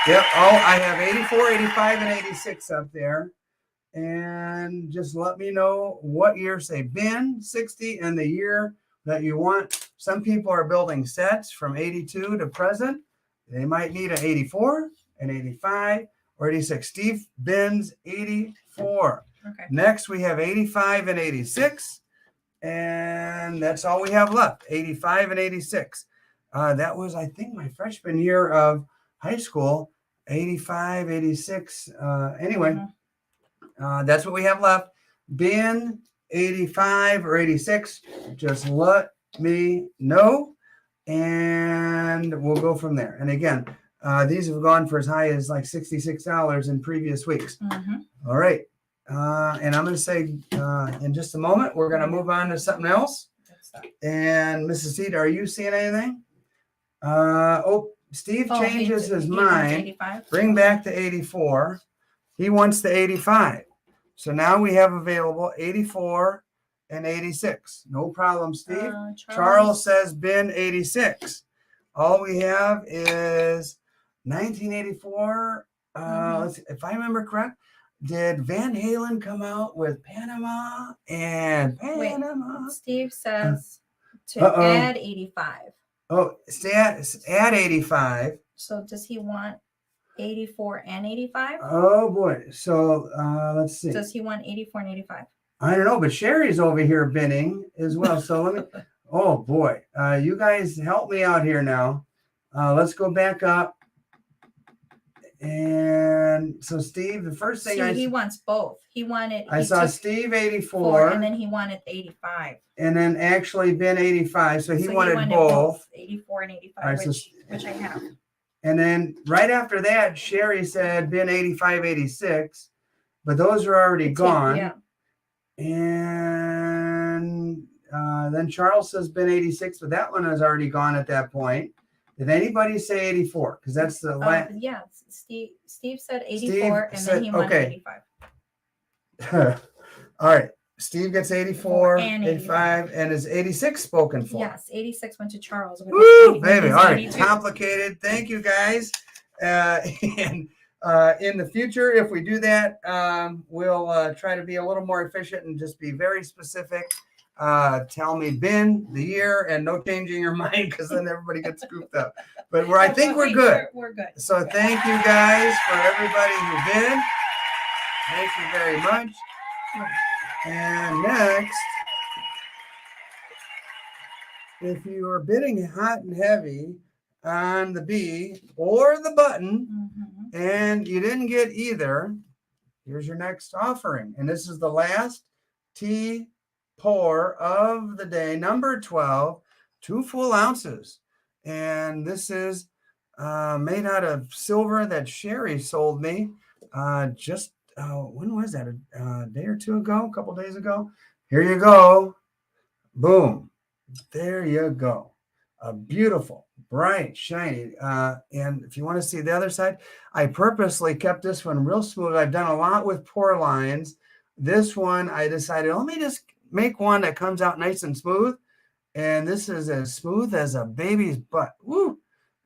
Yep. Oh, I have 84, 85, and 86 up there. And just let me know what year, say bin, 60, and the year that you want. Some people are building sets from 82 to present. They might need an 84, an 85, or 86. Steve bins 84. Okay. Next, we have 85 and 86. And that's all we have left, 85 and 86. That was, I think, my freshman year of high school, 85, 86. Anyway, that's what we have left. Bin 85 or 86. Just let me know, and we'll go from there. And again, these have gone for as high as like $66 in previous weeks. All right. And I'm going to say in just a moment, we're going to move on to something else. And Mrs. Seed, are you seeing anything? Steve changes his mind. Bring back the 84. He wants the 85. So now we have available 84 and 86. No problem, Steve. Charles says bin 86. All we have is 1984. Let's see, if I remember correct, did Van Halen come out with Panama and Panama? Wait, Steve says to add 85. Oh, add 85. So does he want 84 and 85? Oh boy. So let's see. Does he want 84 and 85? I don't know, but Sherry's over here binning as well. So let me. Oh boy, you guys help me out here now. Let's go back up. And so Steve, the first thing he wants both. He wanted. I saw Steve 84, and then he wanted 85. And then actually bin 85. So he wanted both 84 and 85, right, which I have. And then right after that, Sherry said bin 85, 86, but those are already gone. Yeah. And then Charles says bin 86, but that one is already gone at that point. Did anybody say 84? Because that's the last. Yeah, Steve said 84, and then he wanted 85. All right. Steve gets 84, and 85, and is 86 spoken for? Yes, 86 went to Charles. Woo, baby. All right. 82. Complicated. Thank you, guys. And in the future, if we do that, we'll try to be a little more efficient and just be very specific. Tell me bin, the year, and no changing your mind, because then everybody gets scooped up. But I think we're good. We're good. So thank you guys for everybody who bid. Thank you very much. And next, if you are bidding hot and heavy on the B or the button, and you didn't get either, here's your next offering. And this is the last T pour of the day, number 12, 2 full ounces. And this is made out of silver that Sherry sold me just when was that? A day or two ago, a couple days ago. Here you go. Boom. There you go. A beautiful, bright, shiny. And if you want to see the other side, I purposely kept this one real smooth. I've done a lot with pour lines. This one, I decided, let me just make one that comes out nice and smooth. And this is as smooth as a baby's butt. Woo.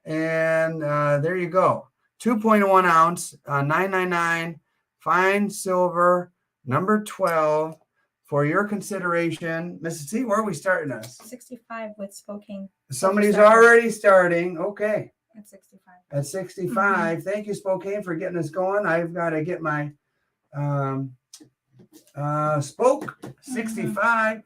And there you go. 2.1 ounce, $9.99. Fine silver, number 12, for your consideration. Mrs. T, where are we starting us? 65 with Spokane. Somebody's already starting. Okay. At 65. At 65. Thank you, Spokane, for getting us going. I've got to get my Spoke 65.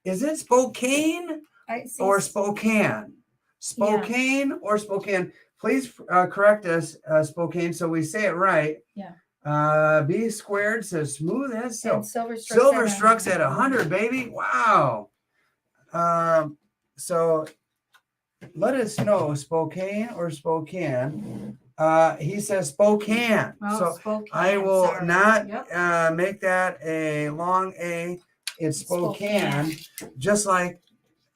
Is it Spokane I see. or Spokane? Spokane or Spokane? Please correct us, Spokane, so we say it right. Yeah. B squared says smooth as silk. And Silver Struck's at 100, baby. Wow. So let us know, Spokane or Spokane. He says Spokane. Oh, so Spokane. I will Sorry. not Yep. make that a long A. It's Spokane. Just like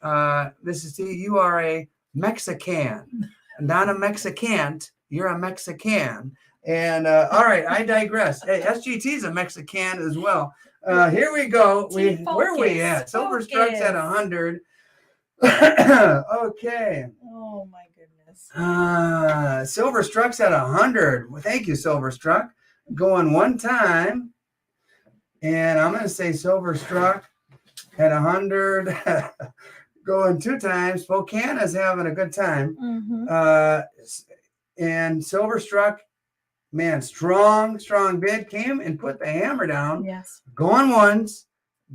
Mrs. T, you are a Mexican, not a Mexicant. You're a Mexican. And all right, I digress. Hey, SGT's a Mexican as well. Here we go. Where are we at? Silver Struck's at 100. Okay. Oh my goodness. Silver Struck's at 100. Well, thank you, Silver Struck. Going one time. And I'm going to say Silver Struck at 100. Going two times. Spokane is having a good time. And Silver Struck, man, strong bid, came and put the hammer down. Yes. Going once,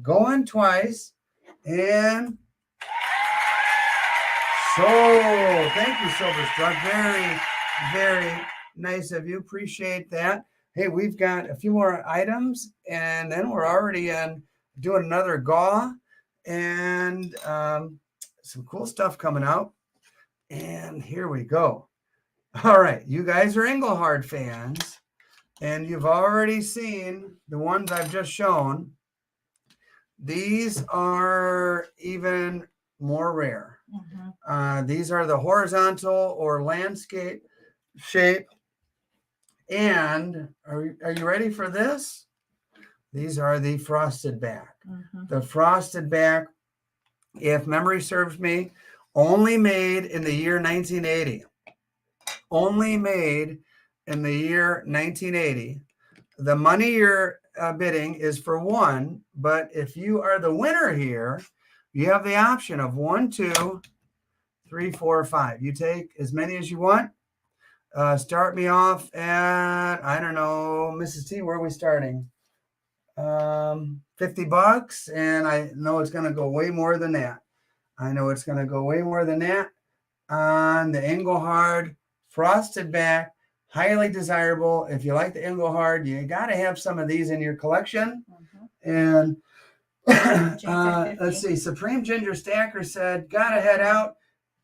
going twice, and so thank you, Silver Struck. Very, very nice of you. Appreciate that. Hey, we've got a few more items, and then we're already doing another GAW, and some cool stuff coming out. And here we go. All right, you guys are Engelhard fans, and you've already seen the ones I've just shown. These are even more rare. These are the horizontal or landscape shape. And are you ready for this? These are the frosted back. The frosted back, if memory serves me, only made in the year 1980. Only made in the year 1980. The money you're bidding is for one, but if you are the winner here, you have the option of 1, 2, 3, 4, 5. You take as many as you want. Start me off at, I don't know, Mrs. T, where are we starting? $50, and I know it's going to go way more than that. I know it's going to go way more than that on the Engelhard frosted back, highly desirable. If you like the Engelhard, you got to have some of these in your collection. And let's see, Supreme Ginger Stacker said, gotta head out.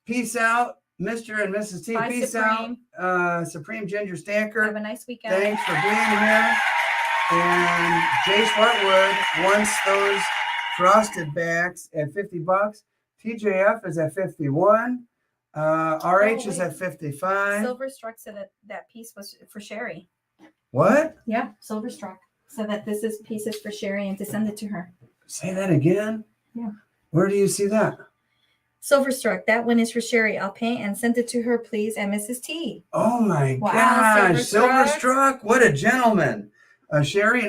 Peace out, Mr. and Mrs. T. Bye, Peace Supreme. out. Supreme Ginger Stacker. Have a nice weekend. Thanks for being here. And Jay Swartwood wants those frosted backs at $50. TJF is at 51. RH is at 55. Silver Struck said that piece was for Sherry. What? Yeah, Silver Struck said that this is pieces for Sherry and to send it to her. Say that again? Yeah. Where do you see that? Silver Struck, that one is for Sherry. I'll pay and send it to her, please, and Mrs. T. Oh my Wow, gosh, Silver Struck, what a gentleman. Sherry,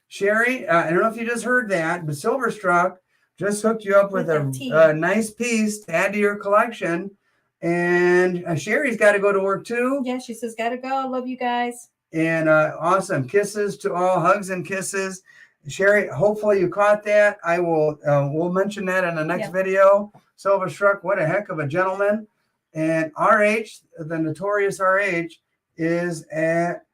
Sherry, I don't know if you just heard that, but Silver Struck just hooked you up with a nice piece to add to your collection. And Sherry's got to go to work too. Yeah, she says, gotta go. Love you guys. And awesome. Kisses to all. Hugs and kisses. Sherry, hopefully you caught that. I will we'll mention that in the next video. Silver Struck, what a heck of a gentleman. And RH, the notorious RH, is at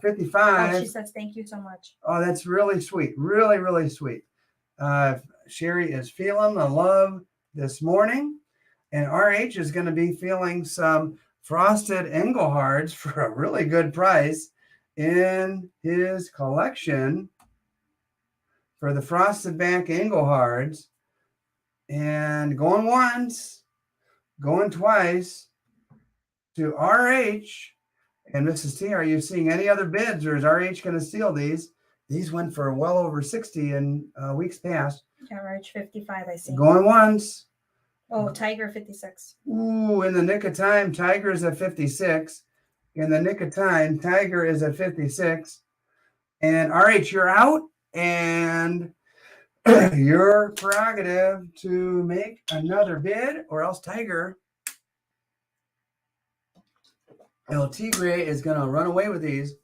55. Oh, she says thank you so much. Oh, that's really sweet. Really, really sweet. Sherry is feeling the love this morning. And RH is going to be feeling some frosted Engelhards for a really good price in his collection for the frosted back Engelhards. And going once, going twice to RH. And Mrs. T, are you seeing any other bids, or is RH going to steal these? These went for well over 60 in weeks past. Yeah, RH 55, I see. Going once. Oh, Tiger 56. Ooh, in the nick of time, Tiger is at 56. In the nick of time, Tiger is at 56. And RH, you're out, and your prerogative to make another bid, or else Tiger El Tigre is going to run away with these.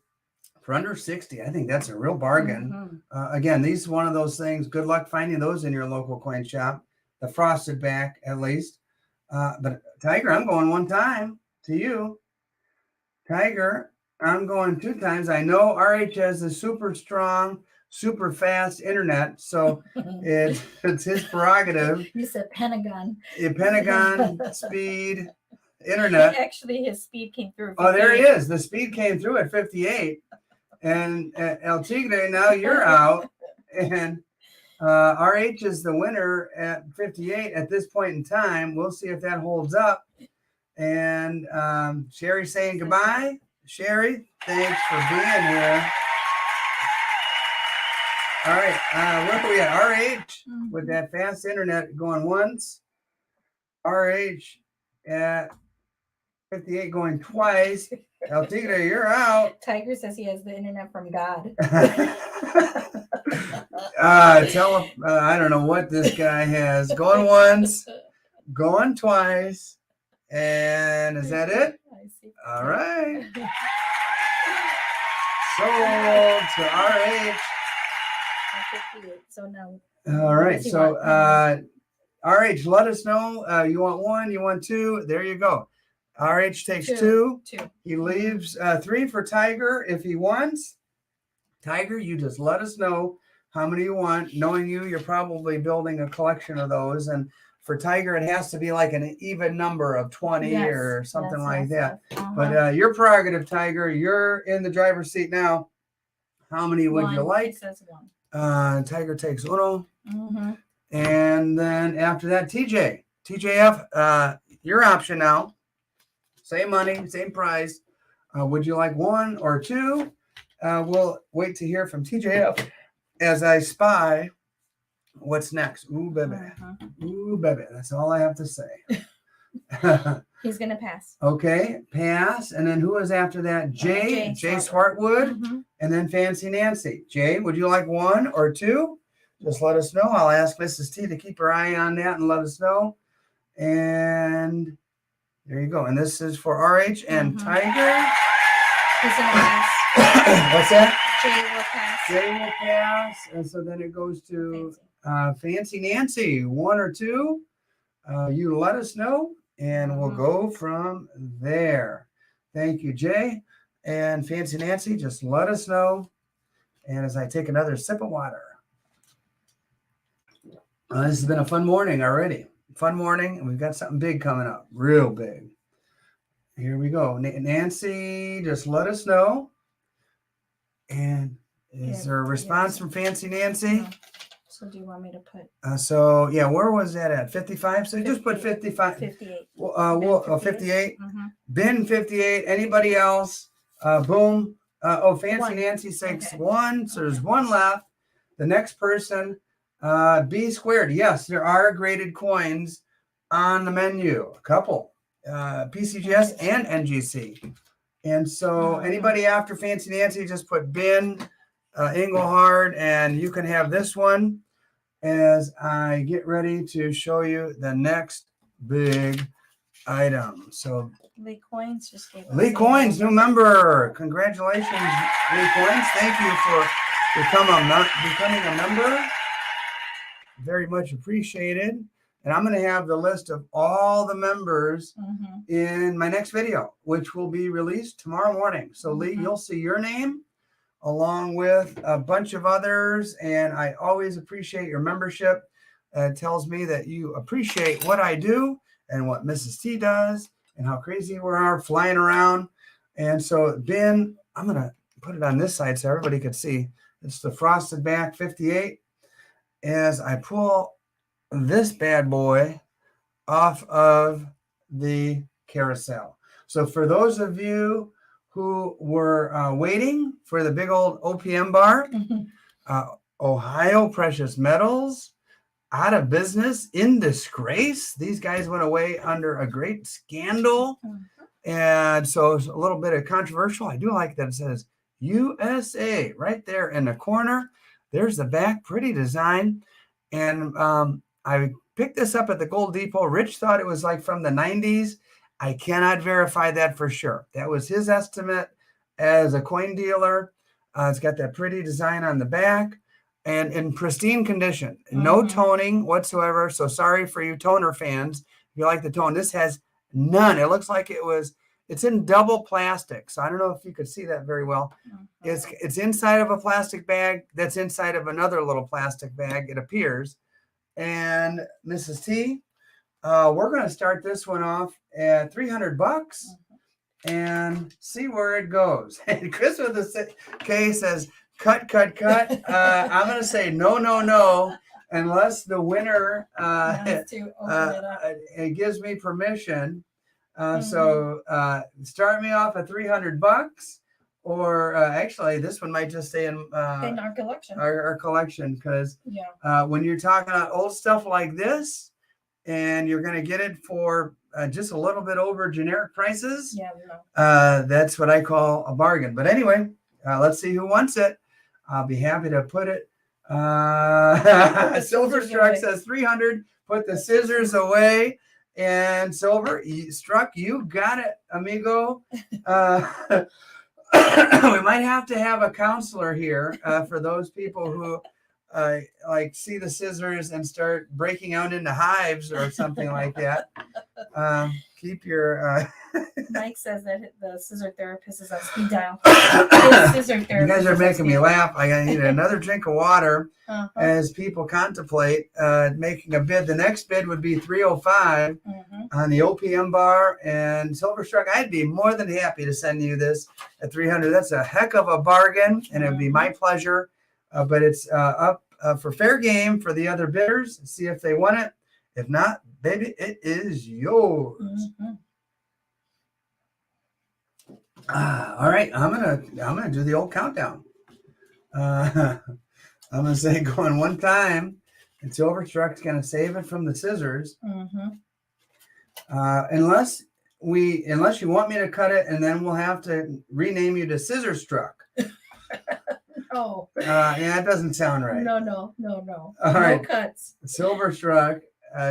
for under 60. I think that's a real bargain. Mhm. Again, these are one of those things. Good luck finding those in your local coin shop. The frosted back, at least. But Tiger, I'm going one time to you. Tiger, I'm going 2 times. I know RH has a super strong, super fast internet, so it's his prerogative. You said Pentagon. A Pentagon speed internet. Actually, his speed came through. Oh, there he is. The speed came through at 58. And El Tigre, now you're out. And RH is the winner at 58 at this point in time. We'll see if that holds up. And Sherry saying goodbye. Sherry, thanks for being here. All right, where are we at? RH with that fast internet going once. RH at 58 going twice. El Tigre, you're out. Tiger says he has the internet from God. Tell him, I don't know what this guy has. Going once, going twice. And is that it? I see. All right. Sold to RH. 58. So now. All right. So RH, let us know. You want 1, you want 2. There you go. RH takes 2. He leaves 3 for Tiger if he wants. Tiger, you just let us know how many you want. Knowing you, you're probably building a collection of those. And for Tiger, it has to be like an even number of 20 or something like that. But your prerogative, Tiger. You're in the driver's seat now. How many would you like? It says 1. Tiger takes 1. And then after that, TJ. TJF, your option now. Same money, same price. Would you like 1 or 2? We'll wait to hear from TJF as I spy what's next. Ooh, baby. Ooh, baby. That's all I have to say. He's going to pass. Okay, pass. And then who is after that? Jay Swartwood. And then Fancy Nancy. Jay, would you like 1 or 2? Just let us know. I'll ask Mrs. T to keep her eye on that and let us know. And there you go. And this is for RH and Tiger. He's going to pass. What's that? Jay will pass. Jay will pass. And so then it goes to Fancy Nancy. 1 or 2. You let us know, and we'll go from there. Thank you, Jay. And Fancy Nancy, just let us know. And as I take another sip of water. This has been a fun morning already. Fun morning, and we've got something big coming up. Real big. Here we go. Nancy, just let us know. And is there a response from Fancy Nancy? So do you want me to put? So, yeah, where was that at? 55? So just put 55. 58. Well, 58. Ben 58. Anybody else? Boom. Fancy Nancy takes 1. So there's 1 left. The next person, B squared. Yes, there are graded coins on the menu. A couple. PCGS and NGC. And so anybody after Fancy Nancy, just put Ben Engelhard, and you can have this one as I get ready to show you the next big item. So Lee Coins just gave us Lee Coins, new member. Congratulations, Lee Coins. Thank you for becoming a member. Very much appreciated. And I'm going to have the list of all the members in my next video, which will be released tomorrow morning. So Lee, you'll see your name along with a bunch of others. And I always appreciate your membership. It tells me that you appreciate what I do and what Mrs. T does and how crazy we are flying around. And so Ben, I'm going to put it on this side so everybody could see. It's the frosted back 58. As I pull this bad boy off of the carousel. So for those of you who were waiting for the big old OPM bar, Ohio Precious Metals, out of business, in disgrace. These guys went away under a great scandal. And so it's a little bit of controversial. I do like that it says USA right there in the corner. There's the back, pretty design. And I picked this up at the Gold Depot. Rich thought it was like from the 90s. I cannot verify that for sure. That was his estimate as a coin dealer. It's got that pretty design on the back and in pristine condition. No toning whatsoever. So sorry for you toner fans. If you like the tone, this has none. It looks like it's in double plastic. So I don't know if you could see that very well. It's inside of a plastic bag that's inside of another little plastic bag, it appears. And Mrs. T, we're going to start this one off at $300 and see where it goes. And Chris with the K says, cut, cut, cut. I'm going to say no, unless the winner it gives me permission. So start me off at $300, or actually this one might just stay in our collection. Our collection, because when you're talking about old stuff like this, and you're going to get it for just a little bit over generic prices. That's what I call a bargain. But anyway, let's see who wants it. I'll be happy to put it. Silver Struck says 300. Put the scissors away. And Silver Struck, you got it, amigo. We might have to have a counselor here for those people who like see the scissors and start breaking out into hives or something like that. Keep your Mike says that the scissor therapist is on speed dial. You guys are making me laugh. I need another drink of water as people contemplate making a bid. The next bid would be 305 on the OPM bar and Silver Struck. I'd be more than happy to send you this at 300. That's a heck of a bargain, and it'd be my pleasure. But it's up for fair game for the other bidders. See if they want it. If not, baby, it is yours. All right, I'm gonna do the old countdown. I'm gonna say going one time, and Silver Struck's gonna save it from the scissors. Unless you want me to cut it, and then we'll have to rename you to Scissor Struck. No. Yeah, it doesn't sound right. No. All right. No cuts. Silver Struck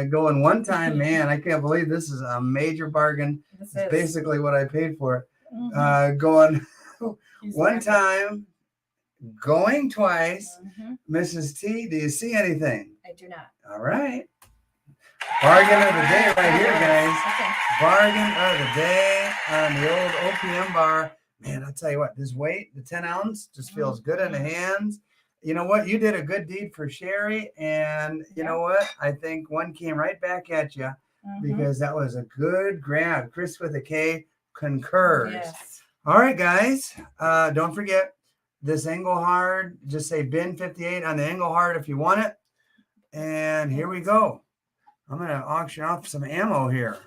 going one time. Man, I can't believe this is a major bargain. It's basically what I paid for it. Going one time, going twice. Mrs. T, do you see anything? I do not. All right. Bargain of the day right here, guys. Okay. Bargain of the day on the old OPM bar. Man, I'll tell you what, this weight, the 10 ounce, just feels good in the hands. You know what? You did a good deed for Sherry. And you know what? I think one came right back at you because that was a good grab. Chris with a K concurs. Yes. All right, guys. Don't forget this Engelhard. Just say bin 58 on the Engelhard if you want it. And here we go. I'm going to auction off some ammo here.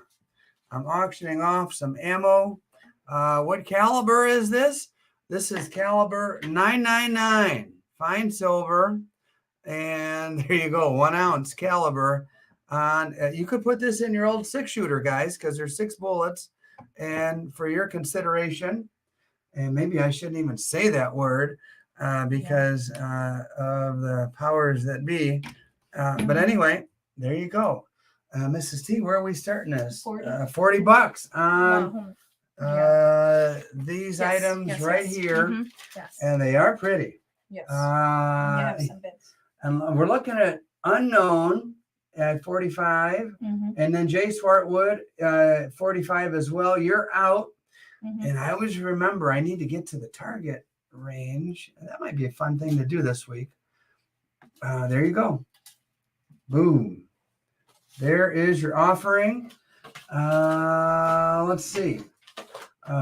I'm auctioning off some ammo. What caliber is this? This is caliber 999, fine silver. And there you go, 1 ounce caliber. You could put this in your old 6-shooter, guys, because there's 6 bullets. And for your consideration, and maybe I shouldn't even say that word because of the powers that be. But anyway, there you go. Mrs. T, where are we starting this? $40 on these items right here. Yes. And they are pretty. Yes. And we're looking at unknown at 45, and then Jay Swartwood 45 as well. You're out. And I always remember I need to get to the target range. That might be a fun thing to do this week. There you go. Boom. There is your offering. Let's see.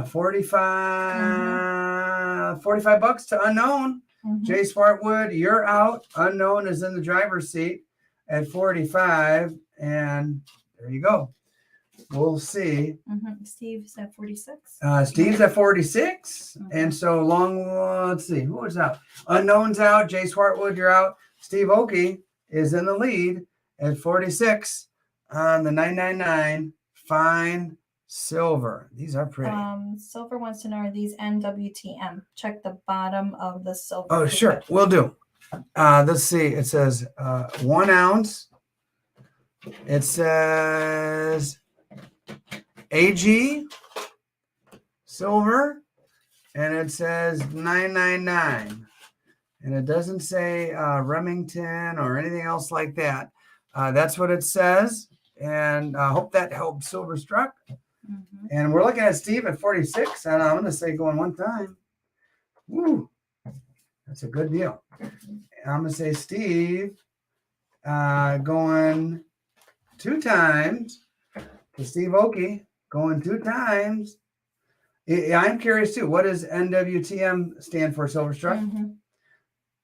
45 $45 to unknown. Jay Swartwood, you're out. Unknown is in the driver's seat at 45. And there you go. We'll see. Steve's at 46. Steve's at 46. And so let's see. Who was out? Unknown's out. Jay Swartwood, you're out. Steve Oakey is in the lead at 46 on the 999 fine silver. These are pretty. Silver wants to know, are these NWTM? Check the bottom of the silver. Oh, sure. We'll do. Let's see. It says 1 ounce. It says AG silver. and it says 999. And it doesn't say Remington or anything else like that. That's what it says. And I hope that helps Silverstruck. Mm-hmm. And we're looking at Steve at 46. And I'm going to say going one time. Woo. That's a good deal. I'm going to say Steve going 2 times. To Steve Oakey going 2 times. I'm curious too. What does NWTM stand for, Silverstruck? Mm-hmm.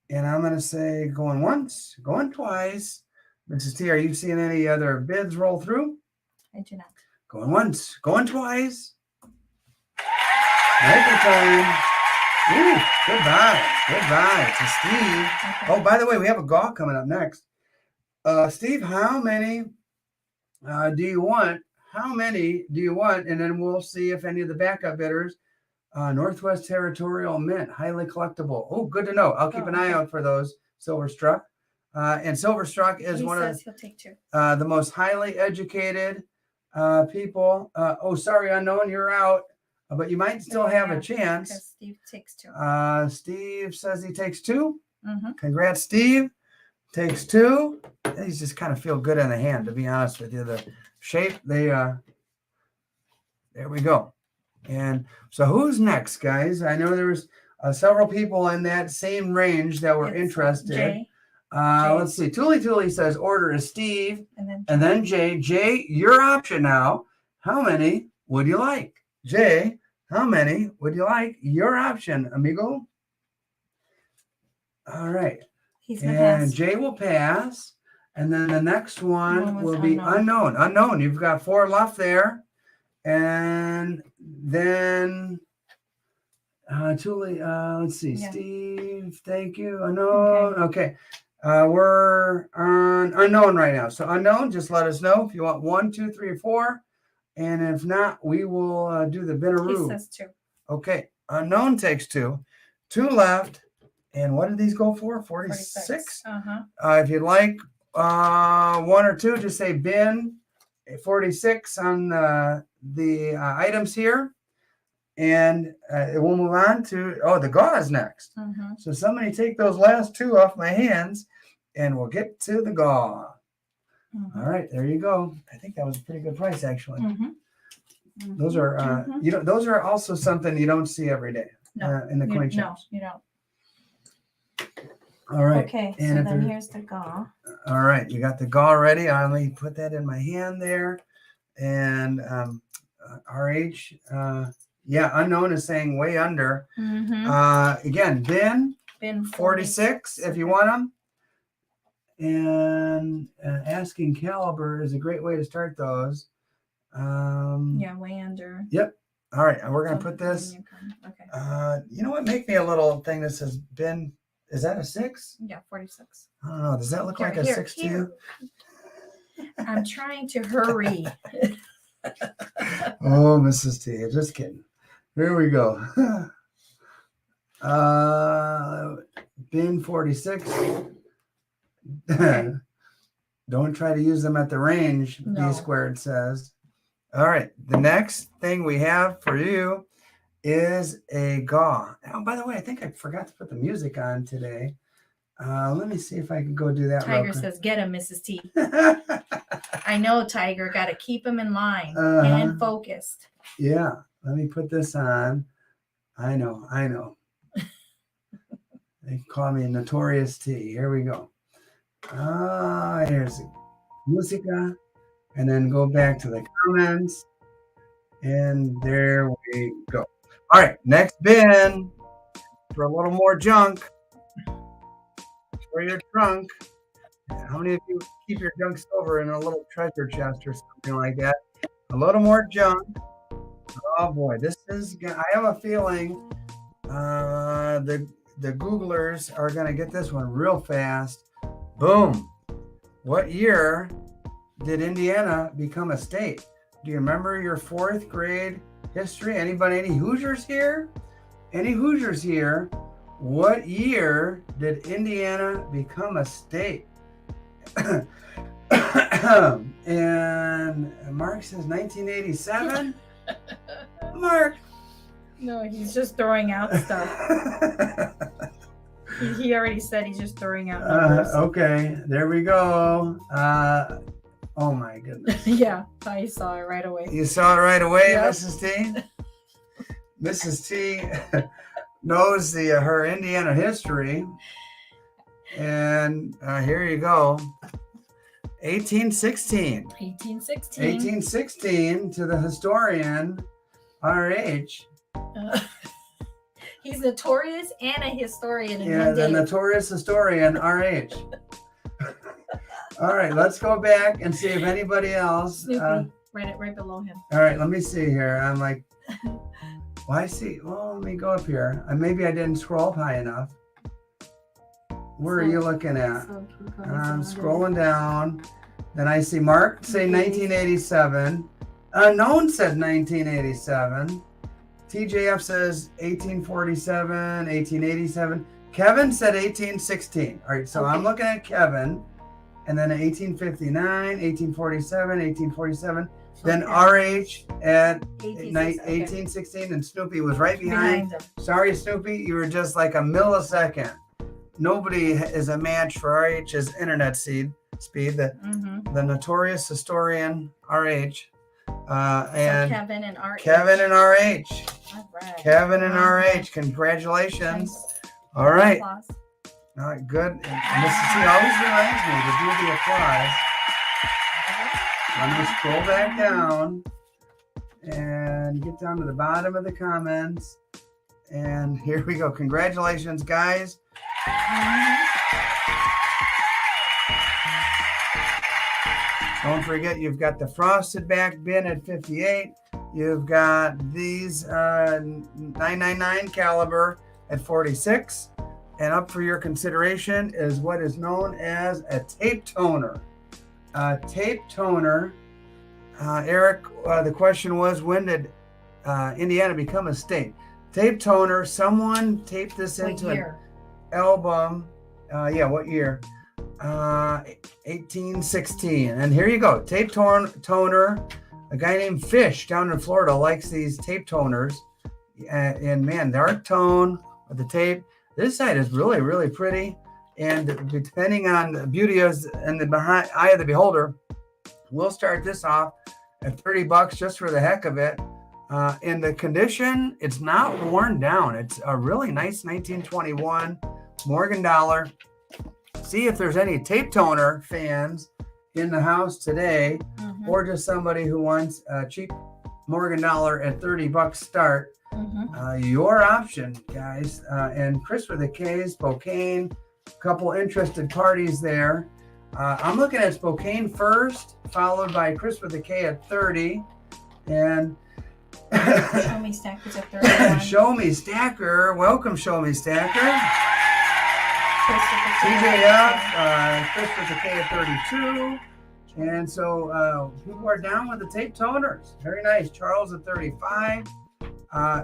And I'm going to say going once, going twice. Mrs. T, are you seeing any other bids roll through? I do not. Going once, going twice. Maker time. Ooh, goodbye to Steve. Okay. Oh, by the way, we have a GAW coming up next. Steve, how many do you want? How many do you want? And then we'll see if any of the backup bidders. Northwest Territorial Mint, highly collectible. Oh, good to know. I'll keep an eye out for those, Silverstruck. And Silverstruck is one of he'll take 2. the most highly educated people. Oh, sorry, Unknown, you're out. But you might still have a chance. Because Steve takes 2. Steve says he takes 2. Mm-hmm. Congrats, Steve. Takes 2. These just kind of feel good in the hand, to be honest with you. The shape, there we go. And so who's next, guys? I know there's several people in that same range that were interested. Jay. Let's see. Tuli says order is Steve and then Jay. Jay, your option now. How many would you like? Jay, how many would you like? Your option, amigo. All right. He's going to pass. Jay will pass. And then the next one will be unknown. Unknown. You've got 4 left there. And then Tuli, let's see. Yeah. Steve, thank you. Unknown. Okay. We're on Unknown right now. So Unknown, just let us know if you want 1, 2, 3, or 4. And if not, we will do the Binaroo. He says 2. Okay. Unknown takes 2. 2 left. And what did these go for? 46? If you'd like 1 or 2, just say bin 46 on the items here. And we'll move on to, the GAWS next. Mm-hmm. So somebody take those last 2 off my hands and we'll get to the GAW. Mm-hmm. All right, there you go. I think that was a pretty good price, actually. Mm-hmm. Mm-hmm. Those are, those are also something you don't see every day in the coin shops. No, you don't. All right. Okay, and so then here's the GAW. All right, you got the GAW ready. Let me put that in my hand there. And RH, Unknown is saying way under. Mm-hmm. Again, bin 46 if you want them. And asking caliber is a great way to start those. Way under. Yep. All right, and we're going to put this. Okay. You know what? Make me a little thing that says bin. Is that a 6? Yeah, 46. I don't know. Does that look like a 6 to you? I'm trying to hurry. Oh, Mrs. T. Just kidding. Here we go. Bin 46. Don't try to use them at the range, No. B squared says. All right. The next thing we have for you is a GAW. Oh, by the way, I think I forgot to put the music on today. Let me see if I can go do that. Tiger says, get him, Mrs. T. I know, Tiger. Got to keep him in line and focused. Yeah. Let me put this on. I know. They call me a Notorious T. Here we go. Here's the musica. And then go back to the comments. And there we go. All right, next bin for a little more junk for your trunk. How many of you keep your junk silver in a little treasure chest or something like that? A little more junk. Oh boy, this is. I have a feeling the Googlers are going to get this one real fast. Boom. What year did Indiana become a state? Do you remember your 4th grade history? Anybody? Any Hoosiers here? Any Hoosiers here? What year did Indiana become a state? And Mark says 1987. Mark, No, he's just throwing out stuff. He already said he's just throwing out numbers. Okay, there we go. Oh my goodness. Yeah, I saw it right away. You saw it right away, Yep. Mrs. T? Mrs. T knows her Indiana history. And here you go. 1816. 1816. 1816 to the historian RH. He's notorious and a historian in Yeah, one the day. notorious historian RH. All right, let's go back and see if anybody else. Snoopy, right below him. All right, let me see here. I'm like, why see? Well, let me go up here. Maybe I didn't scroll up high enough. Where are you looking at? So keep going I'm down. scrolling down. Then I see Mark say 1987. Unknown said 1987. TJF says 1847, 1887. Kevin said 1816. All right, so I'm looking at Kevin. And then 1859, 1847, 1847. Then RH at 1816. And Snoopy was right behind. him. Sorry, Snoopy, you were just like a millisecond. Nobody is a match for RH's internet speed. The notorious historian RH. And Kevin and RH. Kevin and RH. All right. Kevin and RH. Congratulations. Nice. All right. Applause. All right, good. And Mrs. T always reminds me to do the applause. Let me scroll back down and get down to the bottom of the comments. And here we go. Congratulations, guys. Don't forget, you've got the frosted back bin at 58. You've got these 999 caliber at 46. And up for your consideration is what is known as a tape toner. Tape toner. Eric, the question was, when did Indiana become a state? Tape toner, someone taped this into an album. What year? 1816. And here you go. Tape toner. A guy named Fish down in Florida likes these tape toners. And man, dark tone with the tape. This side is really, really pretty. And depending on the beauty and the eye of the beholder, we'll start this off at $30 just for the heck of it. In the condition, it's not worn down. It's a really nice 1921 Morgan dollar. See if there's any tape toner fans in the house today, or just somebody who wants a cheap Morgan dollar at $30 start. Your option, guys. And Chris with a K, Spokane, couple interested parties there. I'm looking at Spokane first, followed by Chris with a K at 30. And Show Me Stacker's at 31. Show Me Stacker. Welcome, Show Me Stacker. TJF, Chris with a K at 32. And so people are down with the tape toners. Very nice. Charles at 35.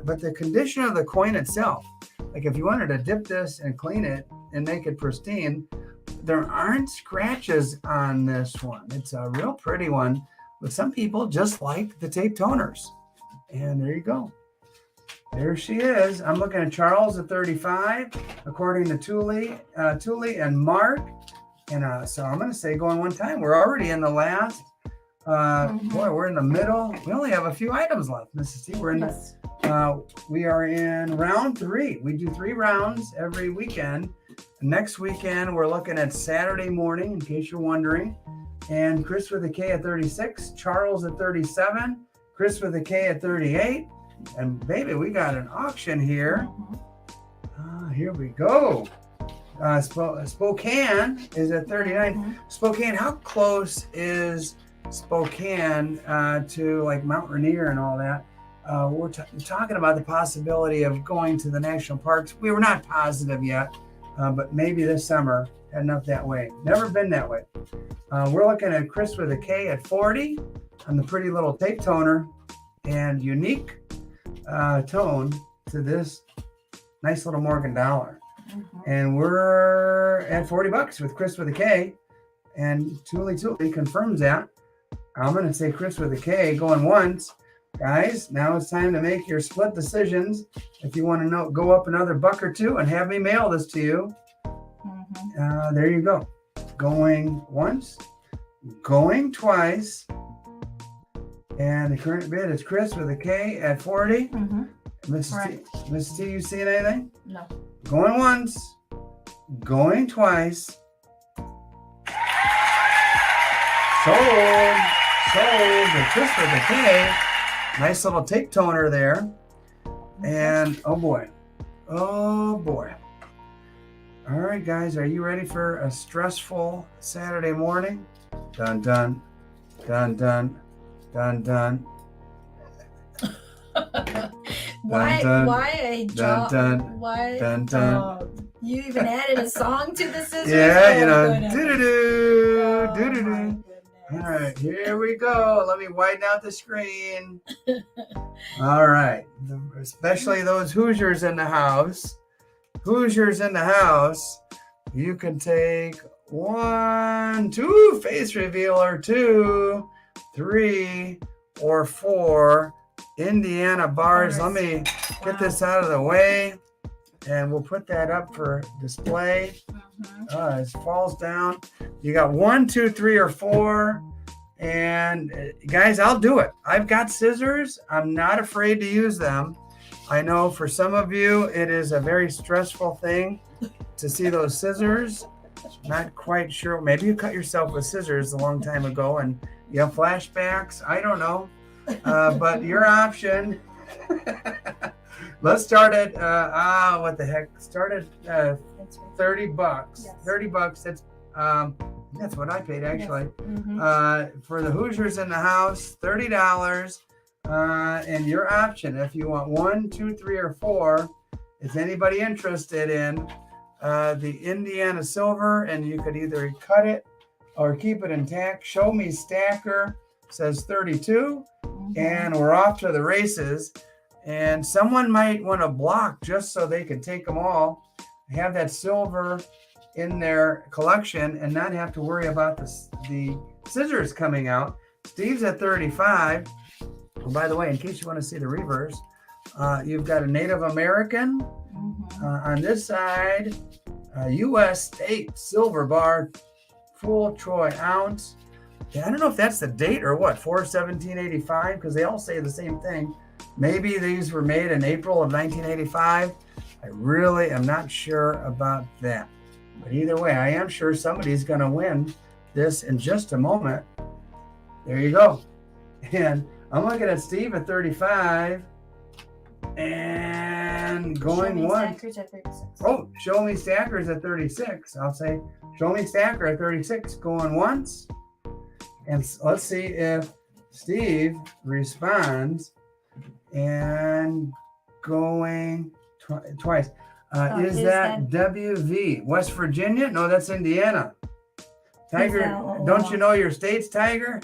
But the condition of the coin itself, like if you wanted to dip this and clean it and make it pristine, there aren't scratches on this one. It's a real pretty one, but some people just like the tape toners. And there you go. There she is. I'm looking at Charles at 35, according to Thule and Mark. And so I'm going to say going one time. We're already in the last. Boy, we're in the middle. We only have a few items left, Mrs. T. We're in we are in round 3. We do 3 rounds every weekend. Next weekend, we're looking at Saturday morning, in case you're wondering. And Chris with a K at 36, Charles at 37, Chris with a K at 38. And baby, we got an auction here. Here we go. Spokane is at 39. Spokane, how close is Spokane to like Mount Rainier and all that? We're talking about the possibility of going to the national parks. We were not positive yet, but maybe this summer, heading up that way. Never been that way. We're looking at Chris with a K at 40 on the pretty little tape toner, and unique tone to this nice little Morgan dollar. And we're at $40 with Chris with a K, and Thule confirms that. I'm going to say Chris with a K going once. Guys, now it's time to make your split decisions. If you want to go up another buck or two and have me mail this to you, there you go. Going once, going twice. And the current bid is Chris with a K at 40. Mrs. T, you seen anything? No. Going once, going twice. Sold. The Chris with a K. Nice little tape toner there. And oh boy. All right, guys, are you ready for a stressful Saturday morning? Dun dun dun dun dun dun. Why a job? Why? Dun, dun. You even added a song to the scissors? Yeah, goodness. doo-doo-doo. All right, here we go. Let me widen out the screen. All right, especially those Hoosiers in the house. You can take 1, 2 face revealer, 2, 3, or 4 Indiana bars. Let me get this out of the way, and we'll put that up for display. It falls down. You got 1, 2, 3, or 4. And guys, I'll do it. I've got scissors. I'm not afraid to use them. I know for some of you, it is a very stressful thing to see those scissors. Not quite sure. Maybe you cut yourself with scissors a long time ago and you have flashbacks. I don't know. But your option. Let's start at, what the heck? Start at $30. Yes. $30. That's what I paid, actually. Yes. For the Hoosiers in the house, $30. And your option, if you want 1, 2, 3, or 4, is anybody interested in the Indiana silver? And you could either cut it or keep it intact. Show Me Stacker says 32, and we're off to the races. And someone might want to block just so they can take them all, have that silver in their collection, and not have to worry about the scissors coming out. Steve's at 35. Oh, by the way, in case you want to see the reverse, you've got a Native American on this side, U.S. State silver bar, full troy ounce. Yeah, I don't know if that's the date or what, 4/17/85, because they all say the same thing. Maybe these were made in April of 1985. I really am not sure about that. But either way, I am sure somebody's going to win this in just a moment. There you go. And I'm looking at Steve at 35 and going once. Oh, Show Me Stackers at 36. I'll say Show Me Stacker at 36, going once. And let's see if Steve responds and going twice. Is that WV? West Virginia? No, that's Indiana. Tiger, don't you know your states, Tiger?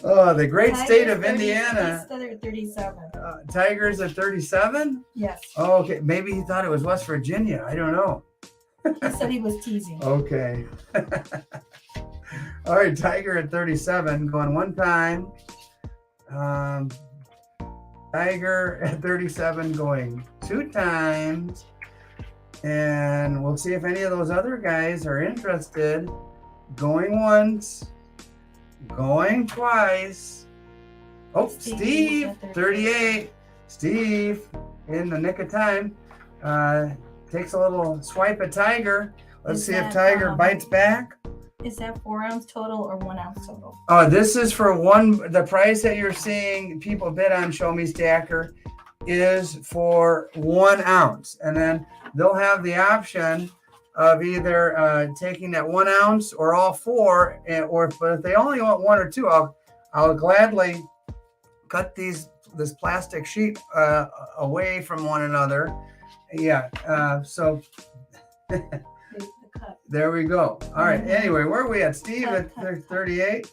Oh, the great state of Indiana. 37. Tiger's at 37? Yes. Oh, okay. Maybe he thought it was West Virginia. I don't know. He said he was teasing. Okay. All right, Tiger at 37, going one time. Tiger at 37, going 2 times. And we'll see if any of those other guys are interested. Going once, going twice. Oh, Steve 38. Steve, in the nick of time, takes a little swipe at Tiger. Let's see if Tiger bites back. Is that 4 ounce total or 1 ounce total? Oh, this is for one. The price that you're seeing people bid on Show Me Stacker is for 1 ounce. And then they'll have the option of either taking that 1 ounce or all 4, but if they only want 1 or 2, I'll gladly cut this plastic sheet away from one another. Yeah. So there we go. All right. Anyway, where are we at? Steve at 38.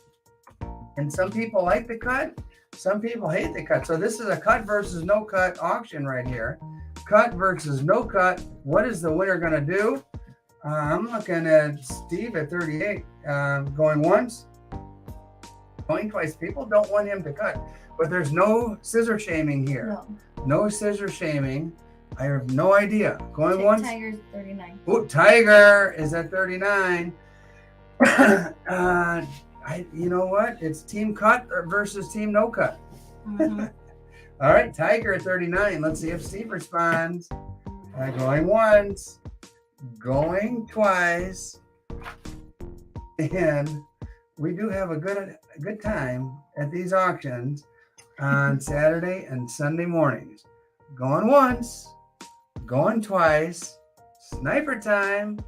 And some people like the cut. Some people hate the cut. So this is a cut versus no cut auction right here. Cut versus no cut. What is the winner going to do? I'm looking at Steve at 38, going once, going twice. People don't want him to cut, but there's no scissor shaming here. No. No scissor shaming. I have no idea. Going once. Tiger's 39. Oh, Tiger is at 39. You know what? It's team cut versus team no cut. Mhm. All right, Tiger at 39. Let's see if Steve responds. Going once, going twice, and we do have a good time at these auctions on Saturday and Sunday mornings. Going once, going twice, sniper time.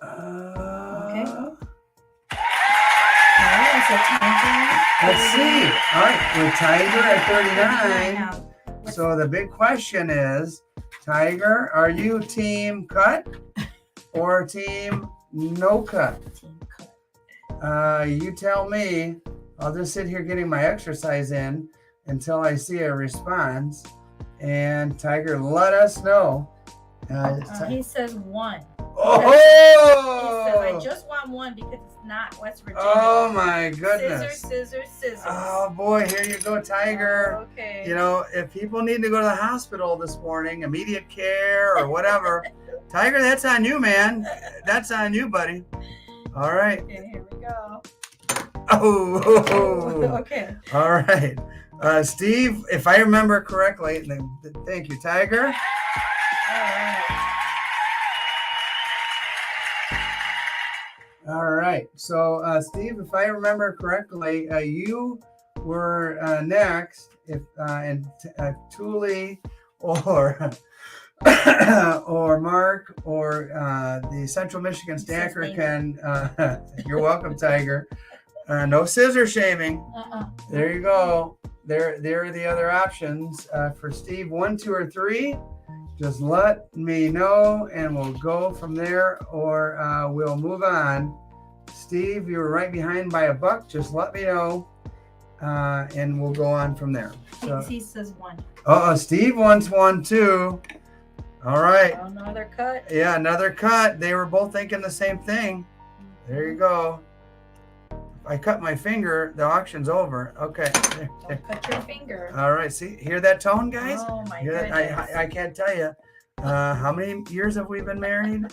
Okay. All right, so Tiger. Let's see. All right, with Tiger at 39. Now, So the big question is, Tiger, are you team cut or team no cut? team cut. You tell me. I'll just sit here getting my exercise in until I see a response. And Tiger, let us know. He says 1. Oh! He says, I just want 1 because it's not West Virginia. Oh my goodness. Scissors. Oh boy, here you go, Tiger. Oh, okay. You know, if people need to go to the hospital this morning, immediate care or whatever, Tiger, that's on you, man. That's on you, buddy. All right. Okay, here we go. Oh. Okay. All right. Steve, if I remember correctly, thank you, Tiger. All right. All right. So, Steve, if I remember correctly, you were next. If and Thule or or Mark or the Central Michigan Stacker can. You're welcome, Tiger. No scissor shaming. There you go. There are the other options for Steve. 1, 2, or 3. Just let me know, and we'll go from there, or we'll move on. Steve, you were right behind by a buck. Just let me know, and we'll go on from there. So, He says 1. Steve wants 1 too. All right. Oh, another cut. Yeah, another cut. They were both thinking the same thing. There you go. I cut my finger, the auction's over. Okay. Don't cut your finger. All right. See, hear that tone, guys? Oh my Hear that? goodness. I can't tell you. How many years have we been married?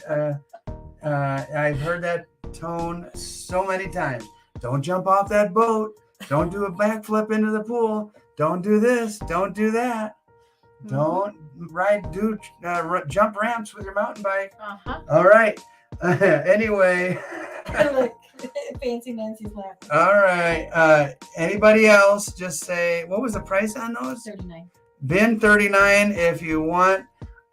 I've heard that tone so many times. Don't jump off that boat. Don't do a backflip into the pool. Don't do this. Don't do that. Don't jump ramps with your mountain bike. All right. Anyway. Look, Fancy Nancy's laughing. All right. Anybody else? Just say, what was the price on those? 39. Bin 39. If you want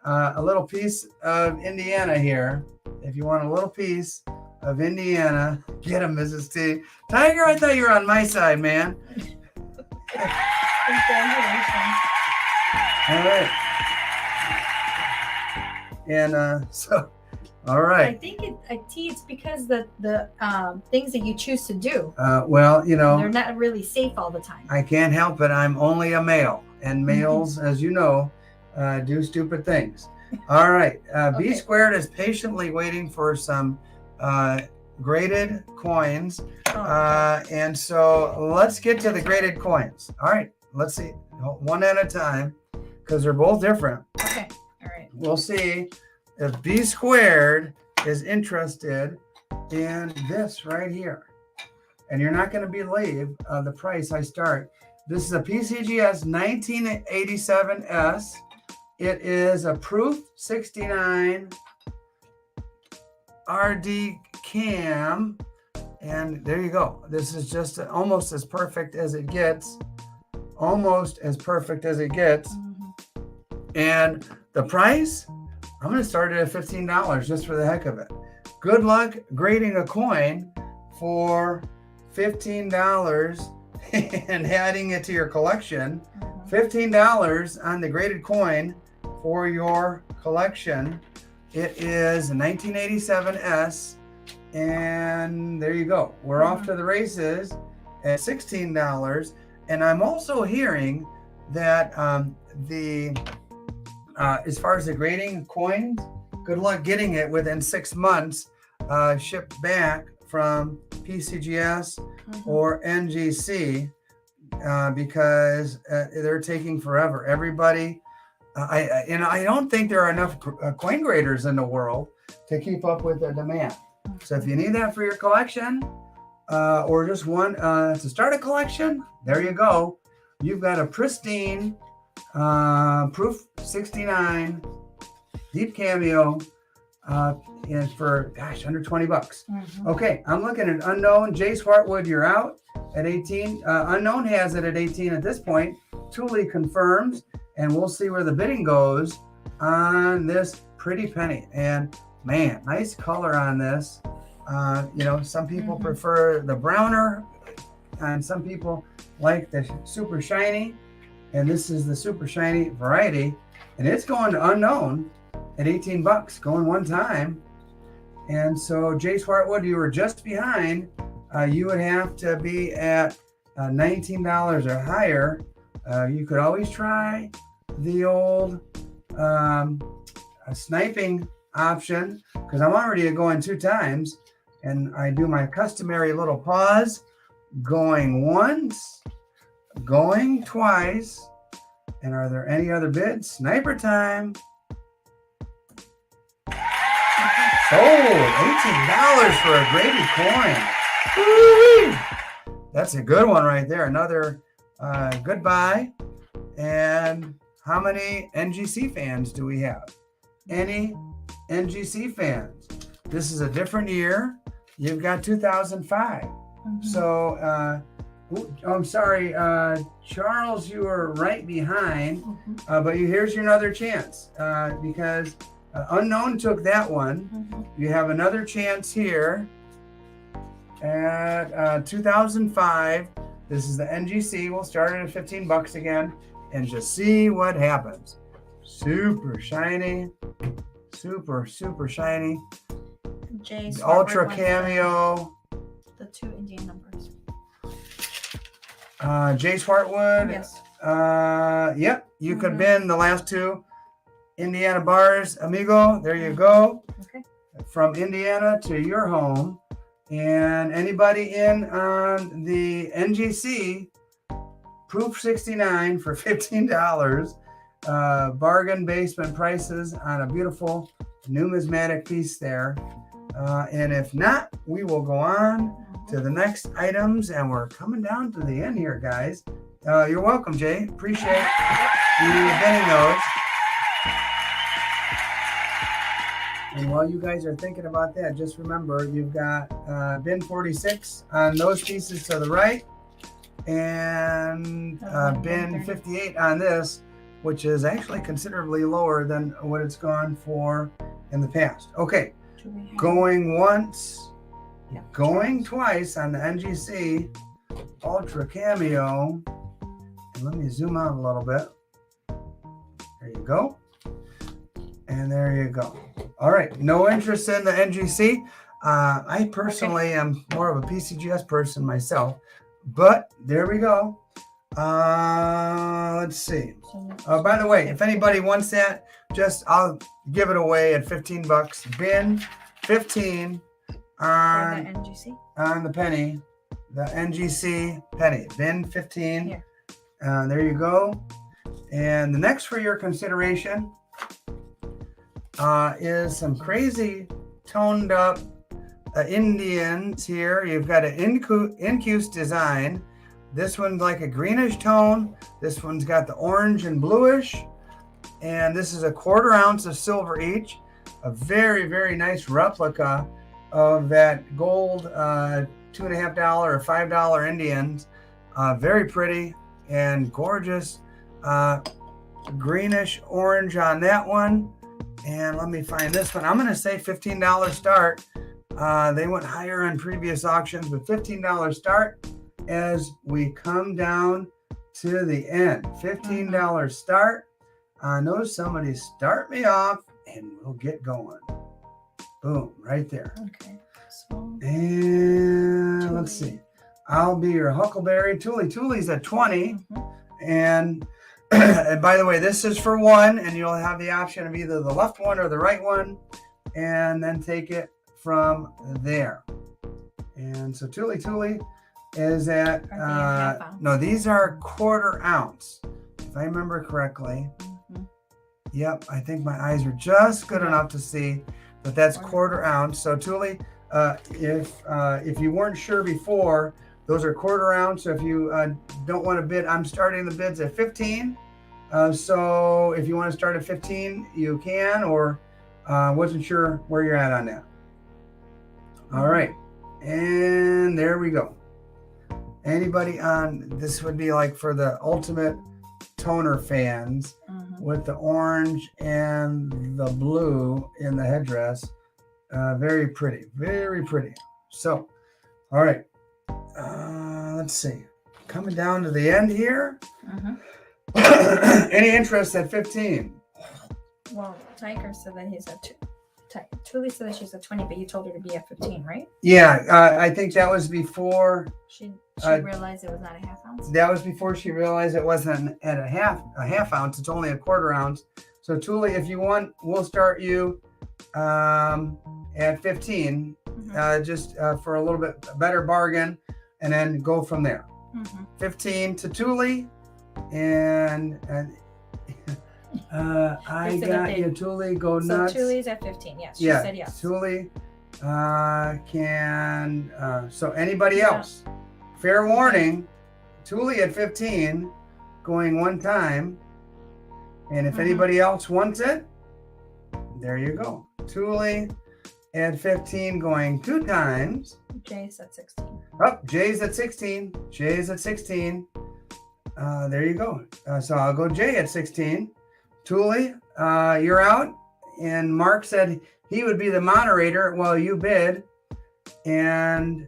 a little piece of Indiana here, if you want a little piece of Indiana, get him, Mrs. T. Tiger, I thought you were on my side, man. Congratulations. All right. And so, all right. I think it's because the things that you choose to do, Well, you know, they're not really safe all the time. I can't help it. I'm only a male, and males, as you know, do stupid things. All right. B Squared is patiently waiting for some graded coins. And so let's get to the graded coins. All right. Let's see. One at a time, because they're both different. Okay. All right. We'll see if B Squared is interested in this right here. And you're not going to believe the price I start. This is a PCGS 1987S. It is a Proof 69 RD cam. And there you go. This is just almost as perfect as it gets. Almost as perfect as it gets. And the price, I'm going to start it at $15 just for the heck of it. Good luck grading a coin for $15 and adding it to your collection. $15 on the graded coin for your collection. It is a 1987S. And there you go. We're off to the races at $16. And I'm also hearing that as far as the grading coins, good luck getting it within 6 months shipped back from PCGS or NGC because they're taking forever. Everybody, I don't think there are enough coin graders in the world to keep up with the demand. So if you need that for your collection, or just one to start a collection, there you go. You've got a pristine Proof 69 Deep Cameo and for, gosh, under $20. Okay, I'm looking at Unknown. Jay Swartwood, you're out at 18. Unknown has it at 18 at this point. Thule confirms, and we'll see where the bidding goes on this pretty penny. And man, nice color on this. Some people prefer the browner, and some people like the super shiny. And this is the super shiny variety, and it's going to Unknown at $18, going one time. And so, Jay Swartwood, you were just behind. You would have to be at $19 or higher. You could always try the old sniping option, because I'm already going two times, and I do my customary little pause, going once, going twice. And are there any other bids? Sniper time. Sold $18 for a graded coin. Woo-wee. That's a good one right there. Another good buy. And how many NGC fans do we have? Any NGC fans? This is a different year. You've got 2005. So, I'm sorry, Charles, you were right behind, but here's your another chance because Unknown took that one. You have another chance here at 2005. This is the NGC. We'll start it at $15 again and just see what happens. Super shiny, super shiny. Ultra Cameo. The two Indian numbers. Jay Swartwood. Yes. Yep. You could bin the last two Indiana bars, amigo. There you go. Okay. From Indiana to your home. And anybody in on the NGC Proof 69 for $15. Bargain basement prices on a beautiful numismatic piece there. And if not, we will go on to the next items, and we're coming down to the end here, guys. You're welcome, Jay. Appreciate you binning those. And while you guys are thinking about that, just remember you've got bin 46 on those pieces to the right, and bin 58 on this, which is actually considerably lower than what it's gone for in the past. Okay, going once. Going twice on the NGC Ultra Cameo. And let me zoom out a little bit. There you go. And there you go. All right. No interest in the NGC. I personally am more of a PCGS person myself. But there we go. Let's see. By the way, if anybody wants that, I'll give it away at $15. Bin 15. On the NGC? On the penny, the NGC penny, bin 15. Here. There you go. And the next for your consideration is some crazy toned up Indians here. You've got an Incuse design. This one's like a greenish tone. This one's got the orange and bluish. And this is a 1/4 ounce of silver each. A very, very nice replica of that gold $2.50 or $5 Indians. Very pretty and gorgeous. Greenish orange on that one. And let me find this one. I'm going to say $15 start. They went higher on previous auctions, but $15 start as we come down to the end. $15 start. I know somebody start me off and we'll get going. Boom, right there. Okay. So, and let's see. I'll be your Huckleberry. Thule's at 20. And, and by the way, this is for one, and you'll have the option of either the left one or the right one, and then take it from there. And so Tuli is at, Are they a half ounce? no, these are 1/4 ounce, if I remember correctly. Mm-hmm. Yep, I think my eyes are just good enough to see, but that's 1/4 ounce. So Tuli, if you weren't sure before, those are 1/4 ounce. So if you don't want to bid, I'm starting the bids at 15. So if you want to start at 15, you can, or wasn't sure where you're at on that. All right, and there we go. Anybody on, this would be like for the ultimate toner fans, with the orange and the blue in the headdress. Very pretty, very pretty. So, all right, let's see. Coming down to the end here. Any interest at 15? Well, Tiger said that he's at Tuli said that she's at 20, but you told her to be at 15, right? Yeah, I think that was before She realized it was not a half ounce. that was before she realized it wasn't at a half ounce. It's only a 1/4 ounce. So Tuli, if you want, we'll start you at 15, just for a little bit better bargain, and then go from there. 15 to Tuli, and I got you, Tuli. Go nuts. So Tuli's at 15. Yes, she said yes. Tuli can. So anybody else? Fair warning. Tuli at 15, going one time, and if anybody else wants it, there you go. Tuli at 15, going 2 times. Jay's at 16. Oh, Jay's at 16. Jay's at 16. There you go. So I'll go Jay at 16. Tuli, you're out. And Mark said he would be the moderator while you bid. And